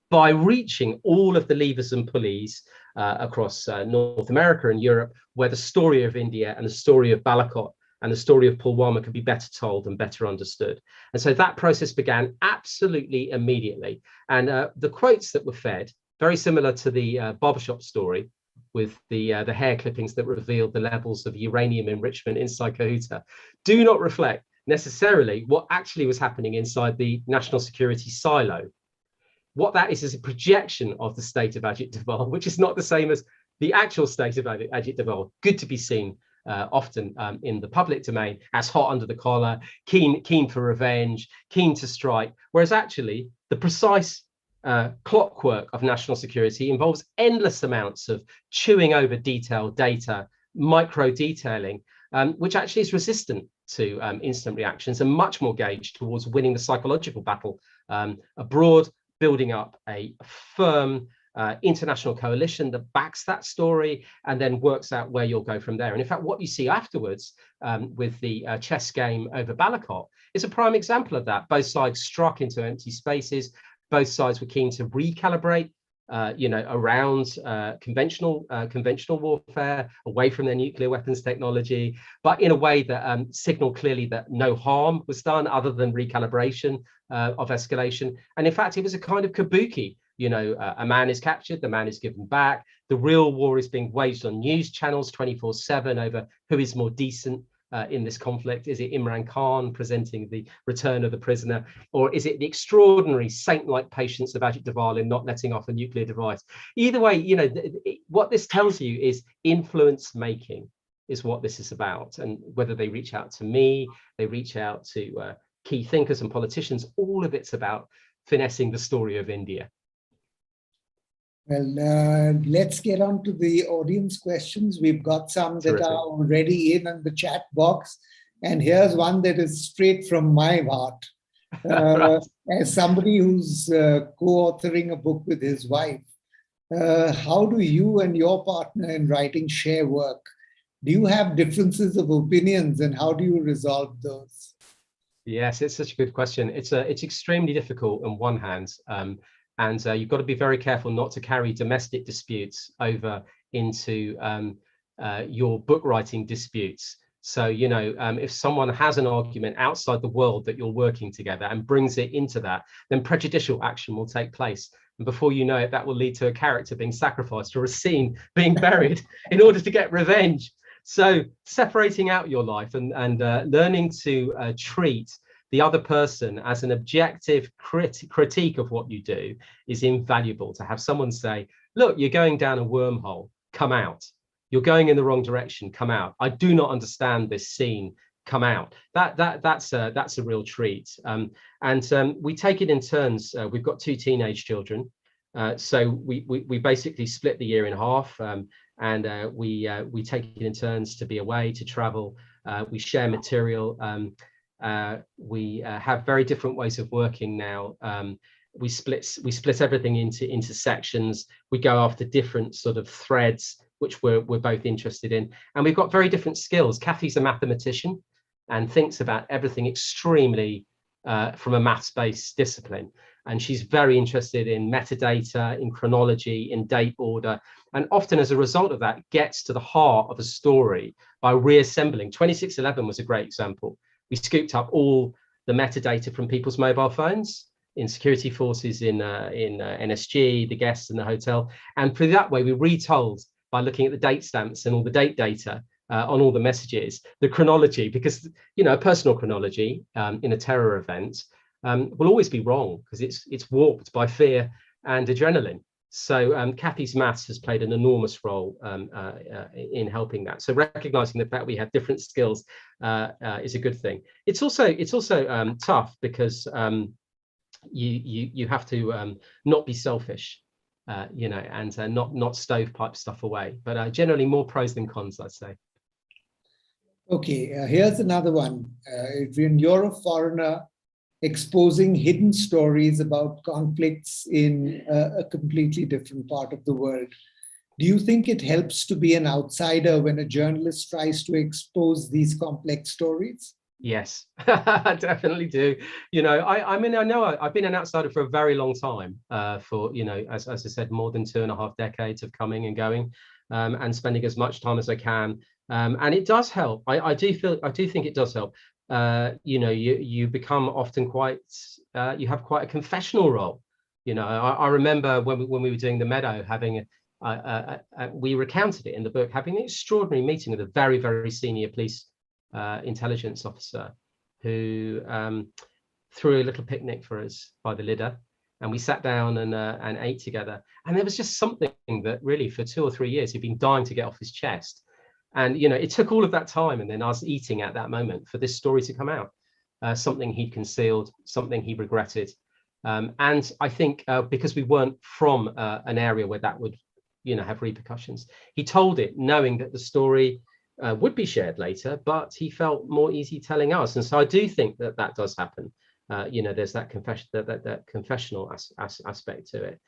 by reaching all of the levers and pulleys across North America and Europe, where the story of India and the story of Balakot and the story of Pulwama could be better told and better understood. And so that process began absolutely immediately. And the quotes that were fed, very similar to the barbershop story with the hair clippings that revealed the levels of uranium enrichment inside Kahuta, do not reflect necessarily what actually was happening inside the national security silo. What that is a projection of the state of Ajit Doval, which is not the same as the actual state of Ajit Doval. Good to be seen often in the public domain as hot under the collar, keen for revenge, keen to strike, whereas actually the precise clockwork of national security involves endless amounts of chewing over detailed data, micro detailing, which actually is resistant to instant reactions and much more gauged towards winning the psychological battle abroad, building up a firm international coalition that backs that story and then works out where you'll go from there. And in fact, what you see afterwards with the chess game over Balakot is a prime example of that. Both sides struck into empty spaces. Both sides were keen to recalibrate, around conventional warfare, away from their nuclear weapons technology, but in a way that signaled clearly that no harm was done other than recalibration of escalation. And in fact, it was a kind of kabuki. A man is captured, the man is given back. The real war is being waged on news channels 24/7 over who is more decent in this conflict. Is it Imran Khan presenting the return of the prisoner, or is it the extraordinary saint-like patience of Ajit Doval in not letting off a nuclear device? Either way, what this tells you is influence making is what this is about. And whether they reach out to me, they reach out to key thinkers and politicians, all of it's about finessing the story of India. Well, let's get on to the audience questions. We've got some that are already in the chat box. And here's one that is straight from my heart. As somebody who's co-authoring a book with his wife, how do you and your partner in writing share work? Do you have differences of opinions, and how do you resolve those? Yes, it's such a good question. It's extremely difficult on one hand. And you've got to be very careful not to carry domestic disputes over into your book writing disputes. So, if someone has an argument outside the world that you're working together and brings it into that, then prejudicial action will take place. And before you know it, that will lead to a character being sacrificed or a scene being buried in order to get revenge. So separating out your life and learning to treat the other person as an objective critique of what you do is invaluable. To have someone say, look, you're going down a wormhole, come out. You're going in the wrong direction, come out. I do not understand this scene, come out. That's a real treat. We take it in turns. We've got 2 teenage children. So we basically split the year in half, and we take it in turns to be away, to travel. We share material. We have very different ways of working now. We split everything into sections. We go after different sort of threads, which we're both interested in. And we've got very different skills. Kathy's a mathematician and thinks about everything extremely from a maths-based discipline. And she's very interested in metadata, in chronology, in date order. And often as a result of that, gets to the heart of a story by reassembling. 2611 was a great example. We scooped up all the metadata from people's mobile phones in security forces, in NSG, the guests in the hotel. And through that way, we retold by looking at the date stamps and all the date data on all the messages, the chronology, because, a personal chronology in a terror event will always be wrong because it's warped by fear and adrenaline. So Kathy's maths has played an enormous role in helping that. So recognizing the fact we have different skills is a good thing. It's also tough because you have to not be selfish, you know, and not stovepipe stuff away. But generally more pros than cons, I'd say. Okay, here's another one. Adrian, you're a foreigner exposing hidden stories about conflicts in a completely different part of the world. Do you think it helps to be an outsider when a journalist tries to expose these complex stories? Yes, I definitely do. You know, I mean, I know I've been an outsider for a very long time, for, you know, as I said, more than 2.5 decades of coming and going, and spending as much time as I can. And it does help. I do think it does help. You know, you become often quite, you have quite a confessional role. You know, I remember when we were doing The Meadow, having we recounted it in the book, having an extraordinary meeting with a very, very senior police intelligence officer who threw a little picnic for us by the Lido, and we sat down and ate together. And there was just something that really for 2 or 3 years he'd been dying to get off his chest. And, you know, it took all of that time and then us eating at that moment for this story to come out, something he'd concealed, something he regretted. And I think because we weren't from an area where that would, you know, have repercussions, he told it knowing that the story would be shared later, but he felt more easy telling us. And so I do think that that does happen. You know, there's that confession, that confessional aspect to it.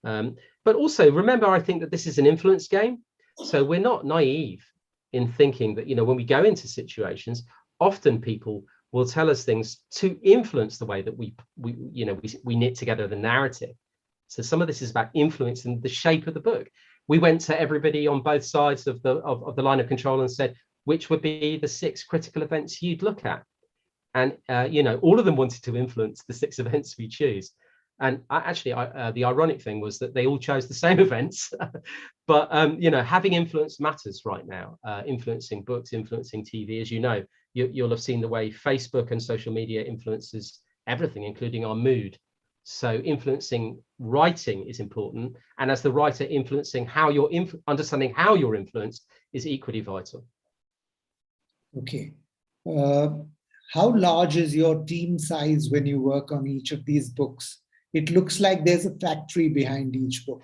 But also remember, I think that this is an influence game. So we're not naive in thinking that, you know, when we go into situations, often people will tell us things to influence the way that we knit together the narrative. So some of this is about influencing the shape of the book. We went to everybody on both sides of the line of control and said, which would be the 6 critical events you'd look at? And, you know, all of them wanted to influence the 6 events we choose. And the ironic thing was that they all chose the same events. But, you know, having influence matters right now, influencing books, influencing TV. As you know, you'll have seen the way Facebook and social media influences everything, including our mood. So influencing writing is important. And as the writer, influencing how you're understanding how you're influenced is equally vital. Okay. How large is your team size when you work on each of these books? It looks like there's a factory behind each book.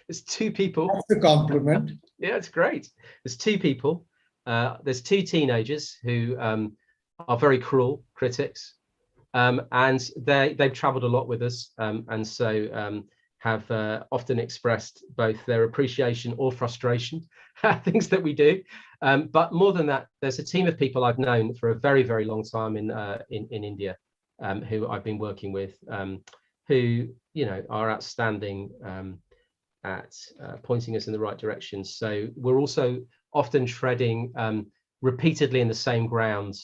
There's 2 people. That's a compliment. Yeah, it's great. There's 2 people. There's 2 teenagers who are very cruel critics. And they've traveled a lot with us, and so have often expressed both their appreciation or frustration at things that we do. But more than that, there's a team of people I've known for a very, very long time in India, who I've been working with, who, you know, are outstanding at pointing us in the right direction. So we're also often treading repeatedly in the same ground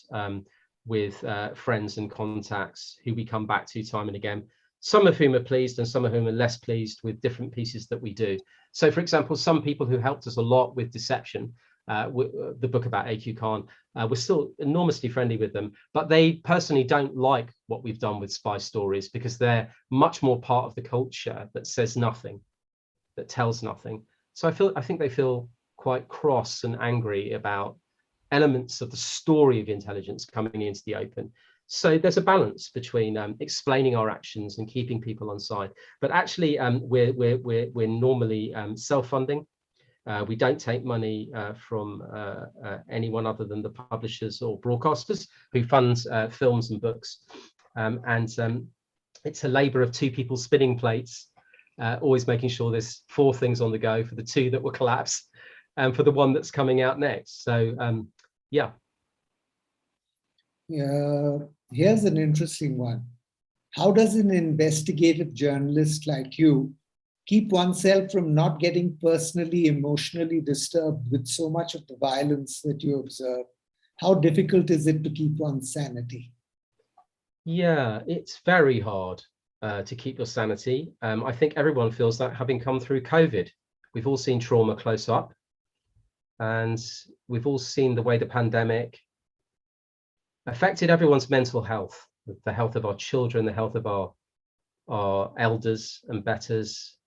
with friends and contacts who we come back to time and again, some of whom are pleased and some of whom are less pleased with different pieces that we do. So, for example, some people who helped us a lot with Deception, the book about A.Q. Khan, we're still enormously friendly with them, but they personally don't like what we've done with spy stories because they're much more part of the culture that says nothing, that tells nothing. So I think they feel quite cross and angry about elements of the story of intelligence coming into the open. So there's a balance between explaining our actions and keeping people on side. But actually, we're normally self-funding. We don't take money from anyone other than the publishers or broadcasters who fund films and books. It's a labor of 2 people spinning plates, always making sure there's 4 things on the go for the 2 that will collapse and for the 1 that's coming out next. So yeah. Here's an interesting one. How does an investigative journalist like you keep oneself from not getting personally, emotionally disturbed with so much of the violence that you observe? How difficult is it to keep one's sanity? Yeah, it's very hard to keep your sanity. I think everyone feels that, having come through COVID. We've all seen trauma close up, and we've all seen the way the pandemic affected everyone's mental health. the health of our children, the health of our elders and betters.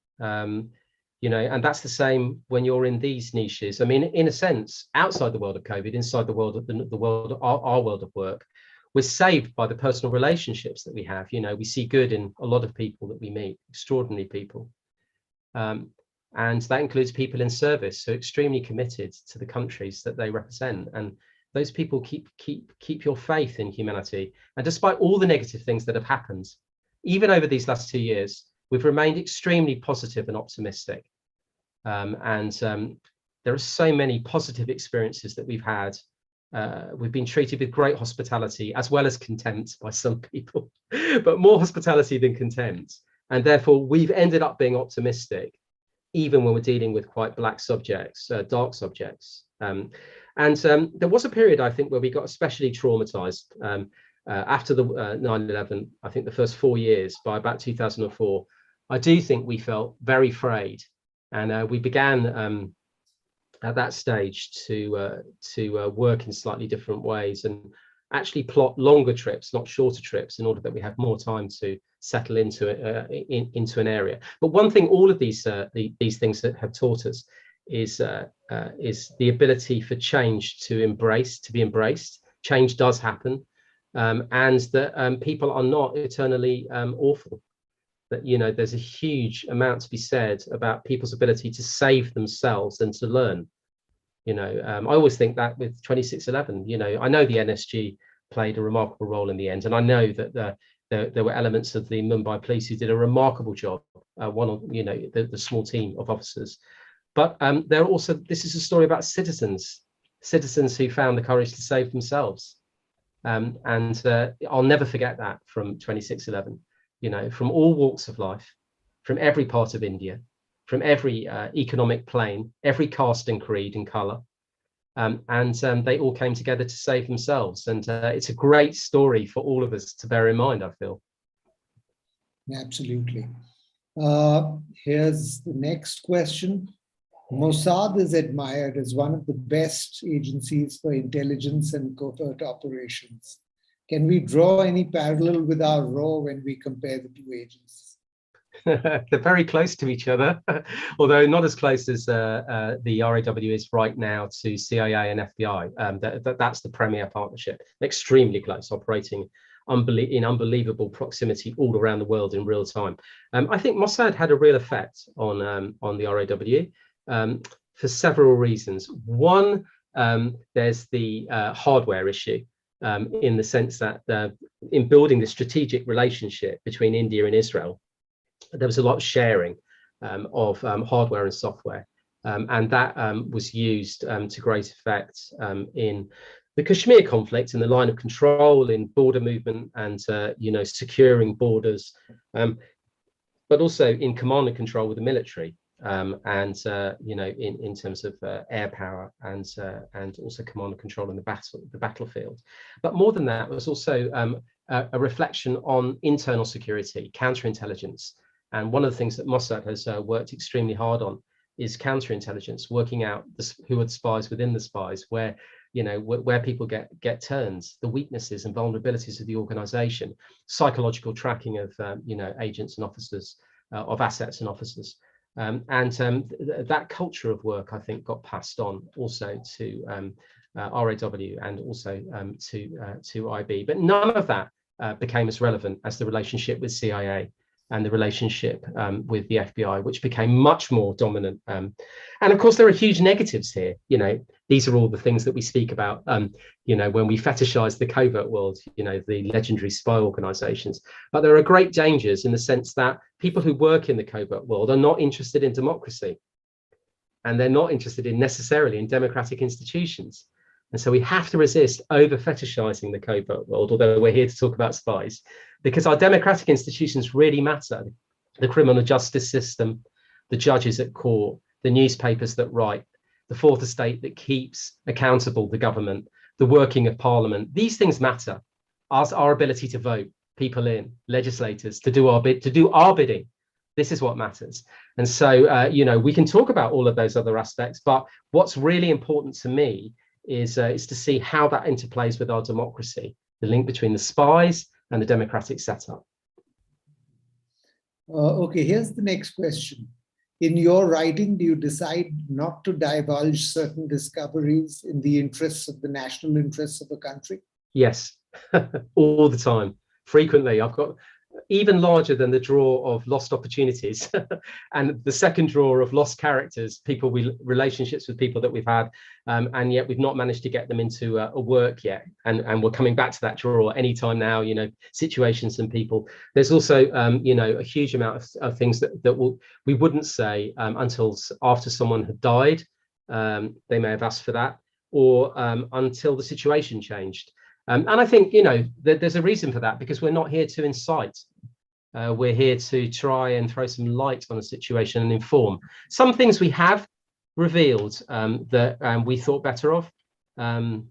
You know, and that's the same when you're in these niches. I mean, in a sense, outside the world of COVID, inside the world of the world, our world of work, we're saved by the personal relationships that we have. You know, we see good in a lot of people that we meet, extraordinary people. And that includes people in service, so extremely committed to the countries that they represent. And those people keep your faith in humanity. And despite all the negative things that have happened, even over these last 2 years, we've remained extremely positive and optimistic. There are so many positive experiences that we've had. We've been treated with great hospitality as well as contempt by some people, but more hospitality than contempt. And therefore, we've ended up being optimistic, even when we're dealing with quite black subjects, dark subjects. There was a period, I think, where we got especially traumatized after the 9/11. I think the first 4 years, by about 2004, I do think we felt very frayed. And we began at that stage to work in slightly different ways and actually plot longer trips, not shorter trips, in order that we have more time to settle into an area. But one thing all of these things that have taught us is the ability for change to be embraced. Change does happen, and that people are not eternally awful. That, you know, there's a huge amount to be said about people's ability to save themselves and to learn. You know, I always think that with 2611, you know, I know the NSG played a remarkable role in the end, and I know that there were elements of the Mumbai police who did a remarkable job, one of, you know, the small team of officers. But there are also, this is a story about citizens who found the courage to save themselves. I'll never forget that from 2611. You know, from all walks of life, from every part of India, from every economic plane, every caste and creed and colour. They all came together to save themselves. And it's a great story for all of us to bear in mind, I feel. Absolutely. Here's the next question. Mossad is admired as one of the best agencies for intelligence and covert operations. Can we draw any parallel with our RAW when we compare the two agencies? They're very close to each other, although not as close as the RAW is right now to CIA and FBI. That's the premier partnership. Extremely close, operating in unbelievable proximity all around the world in real time. I think Mossad had a real effect on the RAW for several reasons. One, there's the hardware issue. In the sense that in building the strategic relationship between India and Israel, there was a lot of sharing of hardware and software, and that was used to great effect in the Kashmir conflict, in the line of control, in border movement, and you know, securing borders, but also in command and control with the military. You know, in terms of air power and also command and control in the battlefield. But more than that, it was also a reflection on internal security, counterintelligence. And one of the things that Mossad has worked extremely hard on is counterintelligence, working out who are the spies within the spies, where, you know, where people get turns, the weaknesses and vulnerabilities of the organization, psychological tracking of you know, agents and officers, of assets and officers. That culture of work, I think, got passed on also to RAW and also to IB. But none of that became as relevant as the relationship with CIA and the relationship with the FBI, which became much more dominant. And of course, there are huge negatives here. You know, these are all the things that we speak about, you know, when we fetishize the covert world, you know, the legendary spy organizations. But there are great dangers in the sense that people who work in the covert world are not interested in democracy. And they're not interested necessarily in democratic institutions. And so we have to resist over fetishizing the covert world, although we're here to talk about spies, because our democratic institutions really matter. The criminal justice system, the judges at court, the newspapers that write, the fourth estate that keeps accountable the government, the working of parliament. These things matter. Our ability to vote people in, legislators, to do our bidding. This is what matters. And so, you know, we can talk about all of those other aspects, but what's really important to me is to see how that interplays with our democracy, the link between the spies and the democratic setup. Okay, here's the next question. In your writing, do you decide not to divulge certain discoveries in the interests of the national interests of a country? Yes, all the time, frequently. I've got even larger than the drawer of lost opportunities and the second drawer of lost characters, relationships with people that we've had, and yet we've not managed to get them into a work yet. And we're coming back to that drawer anytime now, situations and people. There's also, a huge amount of things that we wouldn't say until after someone had died. They may have asked for that, or until the situation changed. And I think, there's a reason for that, because we're not here to incite. We're here to try and throw some light on the situation and inform. Some things we have revealed that we thought better of. In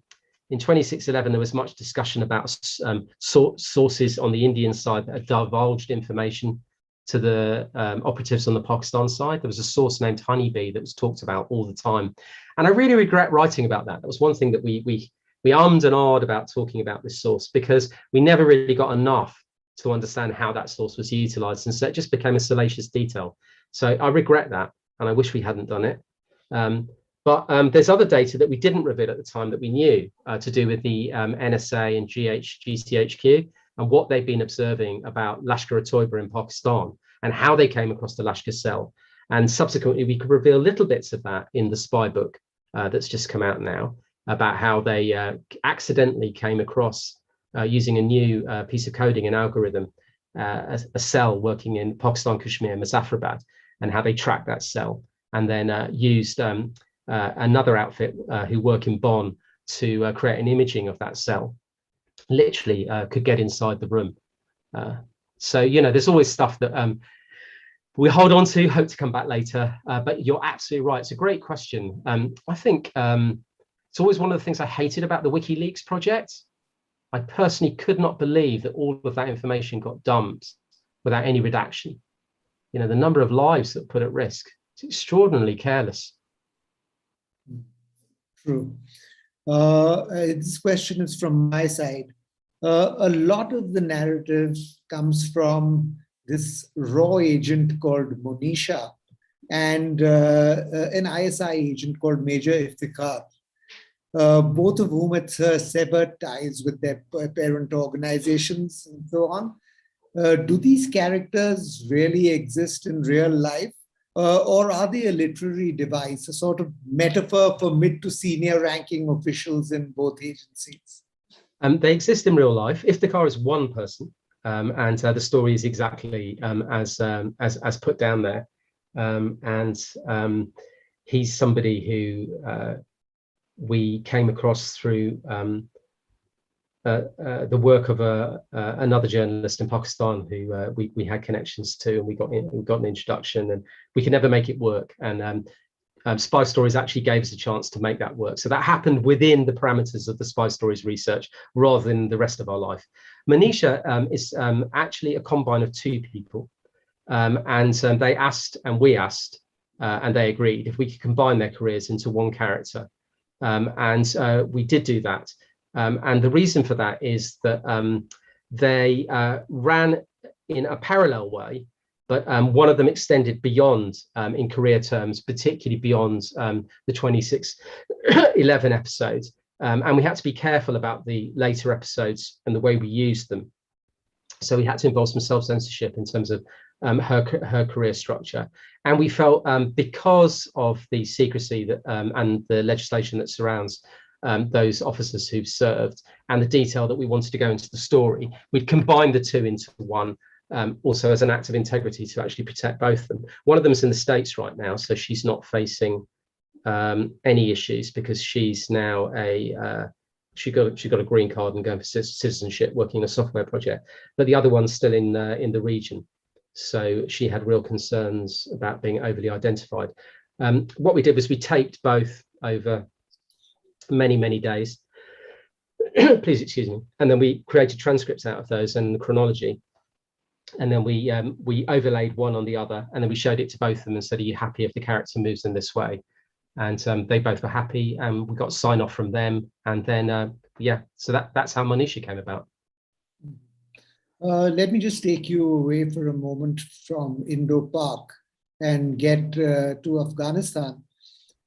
2611, there was much discussion about sources on the Indian side that had divulged information to the operatives on the Pakistan side. There was a source named Honeybee that was talked about all the time. And I really regret writing about that. That was one thing that we ummed and ahed about talking about this source, because we never really got enough to understand how that source was utilized. And so it just became a salacious detail. So I regret that, and I wish we hadn't done it. But there's other data that we didn't reveal at the time that we knew to do with the NSA and GCHQ and what they've been observing about Lashkar-e-Toiba in Pakistan and how they came across the Lashkar cell. And subsequently, we could reveal little bits of that in the spy book that's just come out now, about how they accidentally came across using a new piece of coding and algorithm, a cell working in Pakistan, Kashmir, Muzaffarabad, and how they tracked that cell, and then used another outfit who work in Bonn to create an imaging of that cell. Literally could get inside the room. So, there's always stuff that we hold on to, hope to come back later. But you're absolutely right. It's a great question. I think it's always one of the things I hated about the WikiLeaks project. I personally could not believe that all of that information got dumped without any redaction. The number of lives that put at risk, it's extraordinarily careless. True. This question is from my side. A lot of the narrative comes from this raw agent called Monisha and an ISI agent called Major Iftikhar. Both of whom had severed ties with their parent organizations and so on. Do these characters really exist in real life? Or are they a literary device, a sort of metaphor for mid to senior ranking officials in both agencies? They exist in real life. Iftikhar is one person, and the story is exactly as put down there. He's somebody who we came across through the work of another journalist in Pakistan who we had connections to, and we got an introduction, and we could never make it work. And Spy Stories actually gave us a chance to make that work. So that happened within the parameters of the Spy Stories research rather than the rest of our life. Monisha is actually a combine of two people. And they asked, and we asked, and they agreed if we could combine their careers into one character. And we did do that. And the reason for that is that they ran in a parallel way, but one of them extended beyond, in career terms, particularly beyond the 2611 episodes. And we had to be careful about the later episodes and the way we used them. So we had to involve some self-censorship in terms of her career structure. And we felt because of the secrecy that and the legislation that surrounds those officers who've served and the detail that we wanted to go into the story, we'd combine the two into one, also as an act of integrity to actually protect both of them. One of them is in the States right now, so she's not facing any issues because she's now she got a green card and going for citizenship, working on a software project. But the other one's still in the region, so she had real concerns about being overly identified. What we did was we taped both over many days. Please excuse me. And then we created transcripts out of those and the chronology. And then we overlaid one on the other, and then we showed it to both of them and said, "Are you happy if the character moves in this way?" And they both were happy, and we got sign off from them. And then yeah, so that's how Monisha came about. Let me just take you away for a moment from Indo-Pak and get to Afghanistan.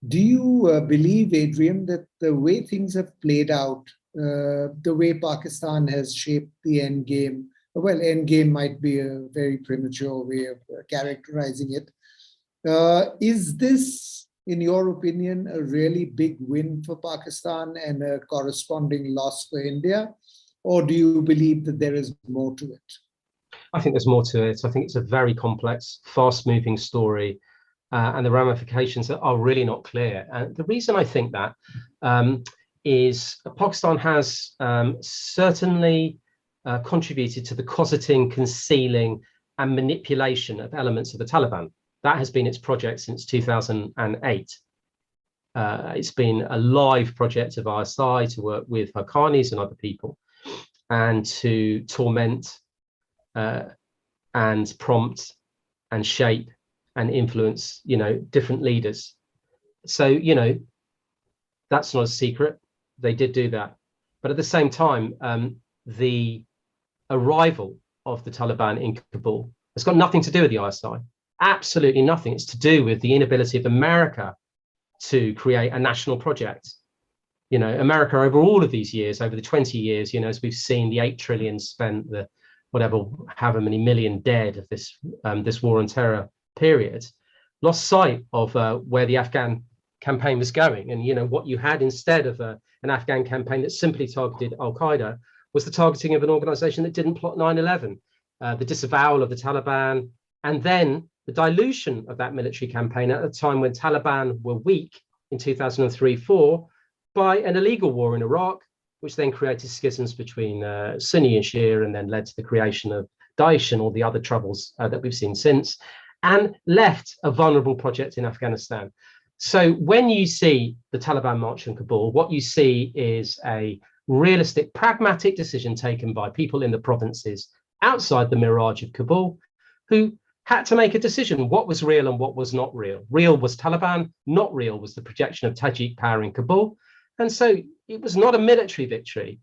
Do you believe, Adrian, that the way things have played out, the way Pakistan has shaped the end game, well, end game might be a very premature way of characterizing it. Is this, in your opinion, a really big win for Pakistan and a corresponding loss for India? Or do you believe that there is more to it? I think there's more to it. I think it's a very complex, fast-moving story, and the ramifications are really not clear. And the reason I think that is Pakistan has certainly contributed to the cosseting, concealing, and manipulation of elements of the Taliban. That has been its project since 2008. It's been a live project of ISI to work with Haqqanis and other people, and to torment and prompt and shape and influence, different leaders. So, that's not a secret. They did do that. But at the same time, the arrival of the Taliban in Kabul has got nothing to do with the ISI. Absolutely nothing. It's to do with the inability of America to create a national project. America over all of these years, over the 20 years, as we've seen, the 8 trillion spent, the however many million dead of this war on terror period, lost sight of where the Afghan campaign was going. And what you had instead of an Afghan campaign that simply targeted Al-Qaeda was the targeting of an organization that didn't plot 9/11, the disavowal of the Taliban, and then the dilution of that military campaign at a time when Taliban were weak in 2003-4 by an illegal war in Iraq, which then created schisms between Sunni and Shia, and then led to the creation of Daesh and all the other troubles that we've seen since, and left a vulnerable project in Afghanistan. So when you see the Taliban march in Kabul, what you see is a realistic, pragmatic decision taken by people in the provinces outside the mirage of Kabul, who had to make a decision. What was real and what was not real? Real was Taliban, not real was the projection of Tajik power in Kabul. And so it was not a military victory.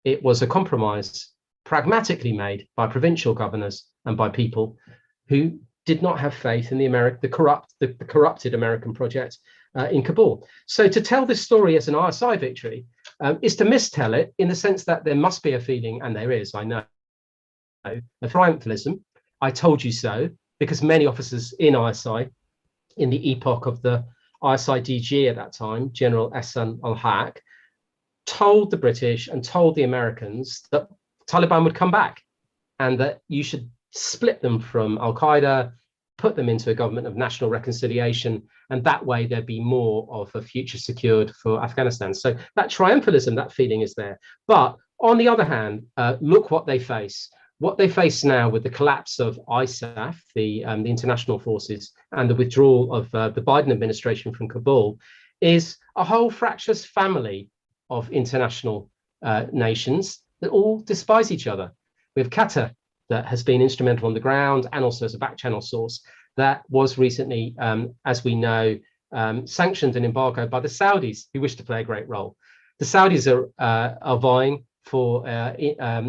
It was a compromise pragmatically made by provincial governors and by people who did not have faith in the corrupted American project in Kabul. So to tell this story as an ISI victory is to mistell it, in the sense that there must be a feeling, and there is, I know, of triumphalism. I told you so, because many officers in ISI, in the epoch of the ISI DG at that time, General Ehsan al-Haq, told the British and told the Americans that Taliban would come back and that you should split them from Al-Qaeda, put them into a government of national reconciliation, and that way there'd be more of a future secured for Afghanistan. So that triumphalism, that feeling is there. But on the other hand, look what they face. What they face now with the collapse of ISAF, the international forces, and the withdrawal of the Biden administration from Kabul is a whole fractious family of international nations that all despise each other. We have Qatar, that has been instrumental on the ground and also as a back channel source, that was recently, as we know, sanctioned and embargoed by the Saudis, who wish to play a great role. The Saudis are vying for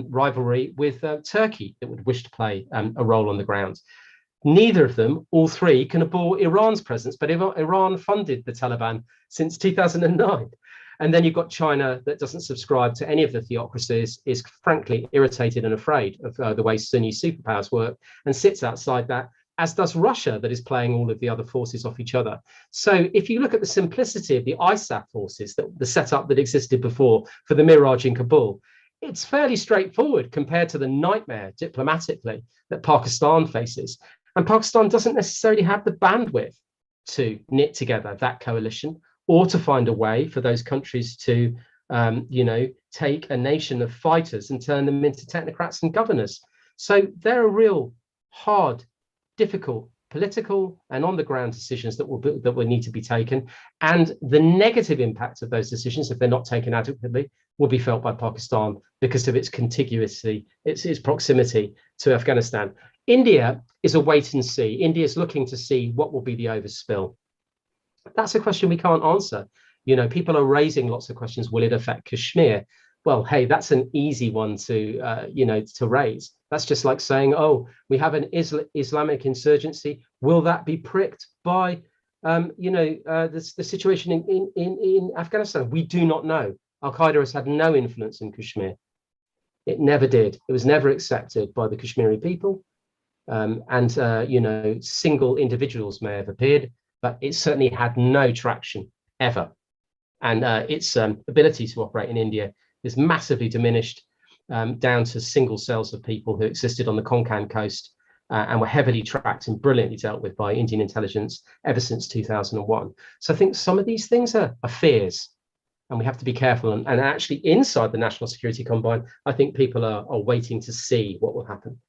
rivalry with Turkey, that would wish to play a role on the ground. Neither of them, all three, can abhor Iran's presence, but Iran funded the Taliban since 2009. And then you've got China, that doesn't subscribe to any of the theocracies, is frankly irritated and afraid of the way Sunni superpowers work, and sits outside that, as does Russia, that is playing all of the other forces off each other. So if you look at the simplicity of the ISAF forces, the setup that existed before for the Mirage in Kabul, it's fairly straightforward compared to the nightmare diplomatically that Pakistan faces. And Pakistan doesn't necessarily have the bandwidth to knit together that coalition, or to find a way for those countries to, take a nation of fighters and turn them into technocrats and governors. So there are real hard, difficult political and on the ground decisions that will need to be taken. And the negative impact of those decisions, if they're not taken adequately, will be felt by Pakistan because of its contiguity, its proximity to Afghanistan. India is a wait and see. India is looking to see what will be the overspill. That's a question we can't answer. People are raising lots of questions. Will it affect Kashmir? well, hey, that's an easy one to, to raise. That's just like saying, oh, we have an Islamic insurgency. Will that be pricked by, the situation in Afghanistan? We do not know. Al-Qaeda has had no influence in Kashmir. It never did. It was never accepted by the Kashmiri people. Single individuals may have appeared, but it certainly had no traction ever. And its ability to operate in India is massively diminished down to single cells of people who existed on the Konkan coast and were heavily tracked and brilliantly dealt with by Indian intelligence ever since 2001. So I think some of these things are fears, and we have to be careful. And actually inside the National Security Combine, I think people are waiting to see what will happen.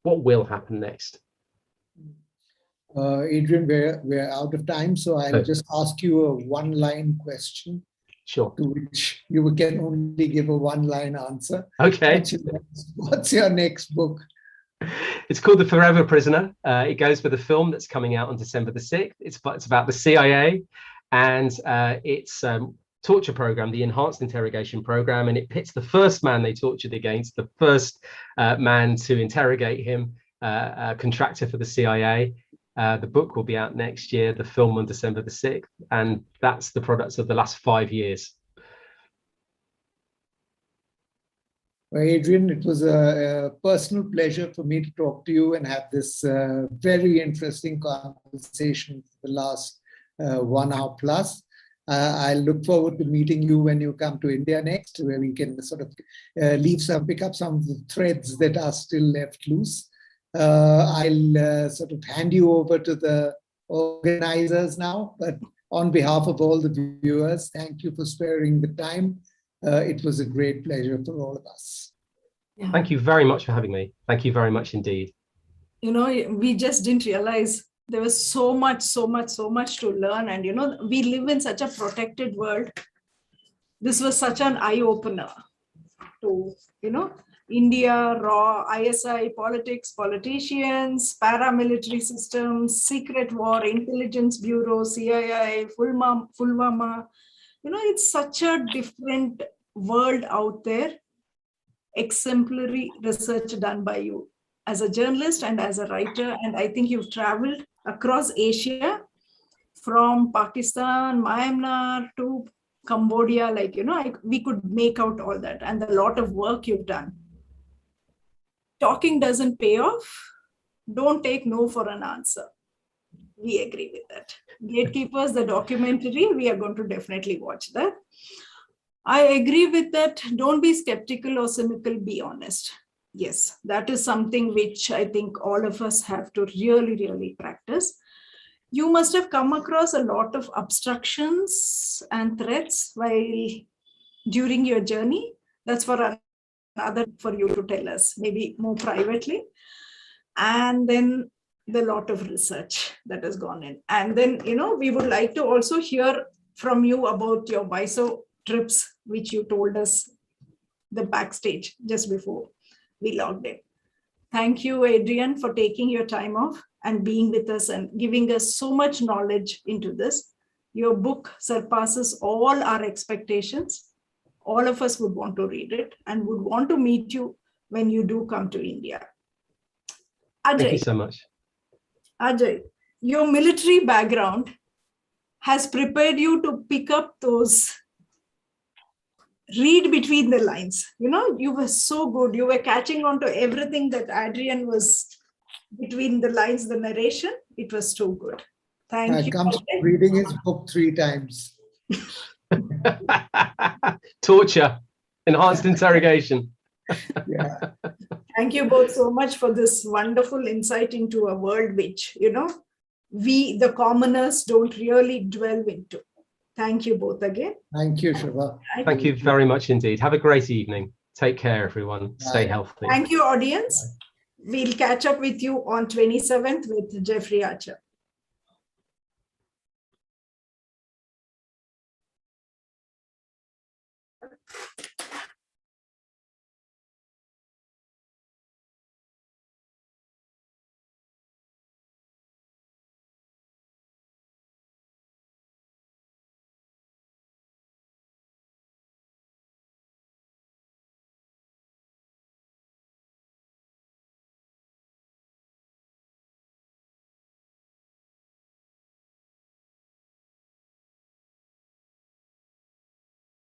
What will happen next? Adrian, we're out of time, so I'll just ask you a one-line question. Sure. To which you can only give a one-line answer. Okay. What's your next book? It's called The Forever Prisoner. It goes with a film that's coming out on December the 6th. It's about the CIA and its torture program, the Enhanced Interrogation Program, and it pits the first man they tortured against the first man to interrogate him, a contractor for the CIA. The book will be out next year, the film on December the 6th, and that's the products of the last 5 years. Well, Adrian, it was a personal pleasure for me to talk to you and have this very interesting conversation for the last 1 hour plus. I look forward to meeting you when you come to India next, where we can sort of pick up some of the threads that are still left loose. I'll sort of hand you over to the organizers now, but on behalf of all the viewers, thank you for sparing the time. It was a great pleasure for all of us. Yeah. Thank you very much for having me. Thank you very much indeed. We just didn't realize there was so much to learn. And, we live in such a protected world. This was such an eye-opener to, India, raw, ISI, politics, politicians, paramilitary systems, secret war, intelligence bureau, CIA, Pulwama. It's such a different world out there. Exemplary research done by you as a journalist and as a writer. And I think you've traveled across Asia, from Pakistan, Myanmar to Cambodia. We could make out all that and a lot of work you've done. Talking doesn't pay off. Don't take no for an answer. We agree with that. Gatekeepers, the documentary, we are going to definitely watch that. I agree with that. Don't be skeptical or cynical, be honest. Yes, that is something which I think all of us have to really practice. You must have come across a lot of obstructions and threats during your journey. That's for another for you to tell us, maybe more privately. And then the lot of research that has gone in. And then, we would like to also hear from you about your BISO trips, which you told us the backstage just before we logged in. Thank you, Adrian, for taking your time off and being with us and giving us so much knowledge into this. Your book surpasses all our expectations. All of us would want to read it and would want to meet you when you do come to India. Ajay, thank you so much. Ajay, your military background has prepared you to pick up those, read between the lines. You were so good. You were catching on to everything that Adrian was between the lines, the narration. It was too good. Thank you. I come reading his book 3 times. Torture, enhanced interrogation. Yeah. Thank you both so much for this wonderful insight into a world which, we, the commoners, don't really dwell into. Thank you both again. Thank you, Shiva. Thank you very much indeed. Have a great evening. Take care, everyone. Stay healthy. Thank you, audience. We'll catch up with you on 27th with Jeffrey Archer.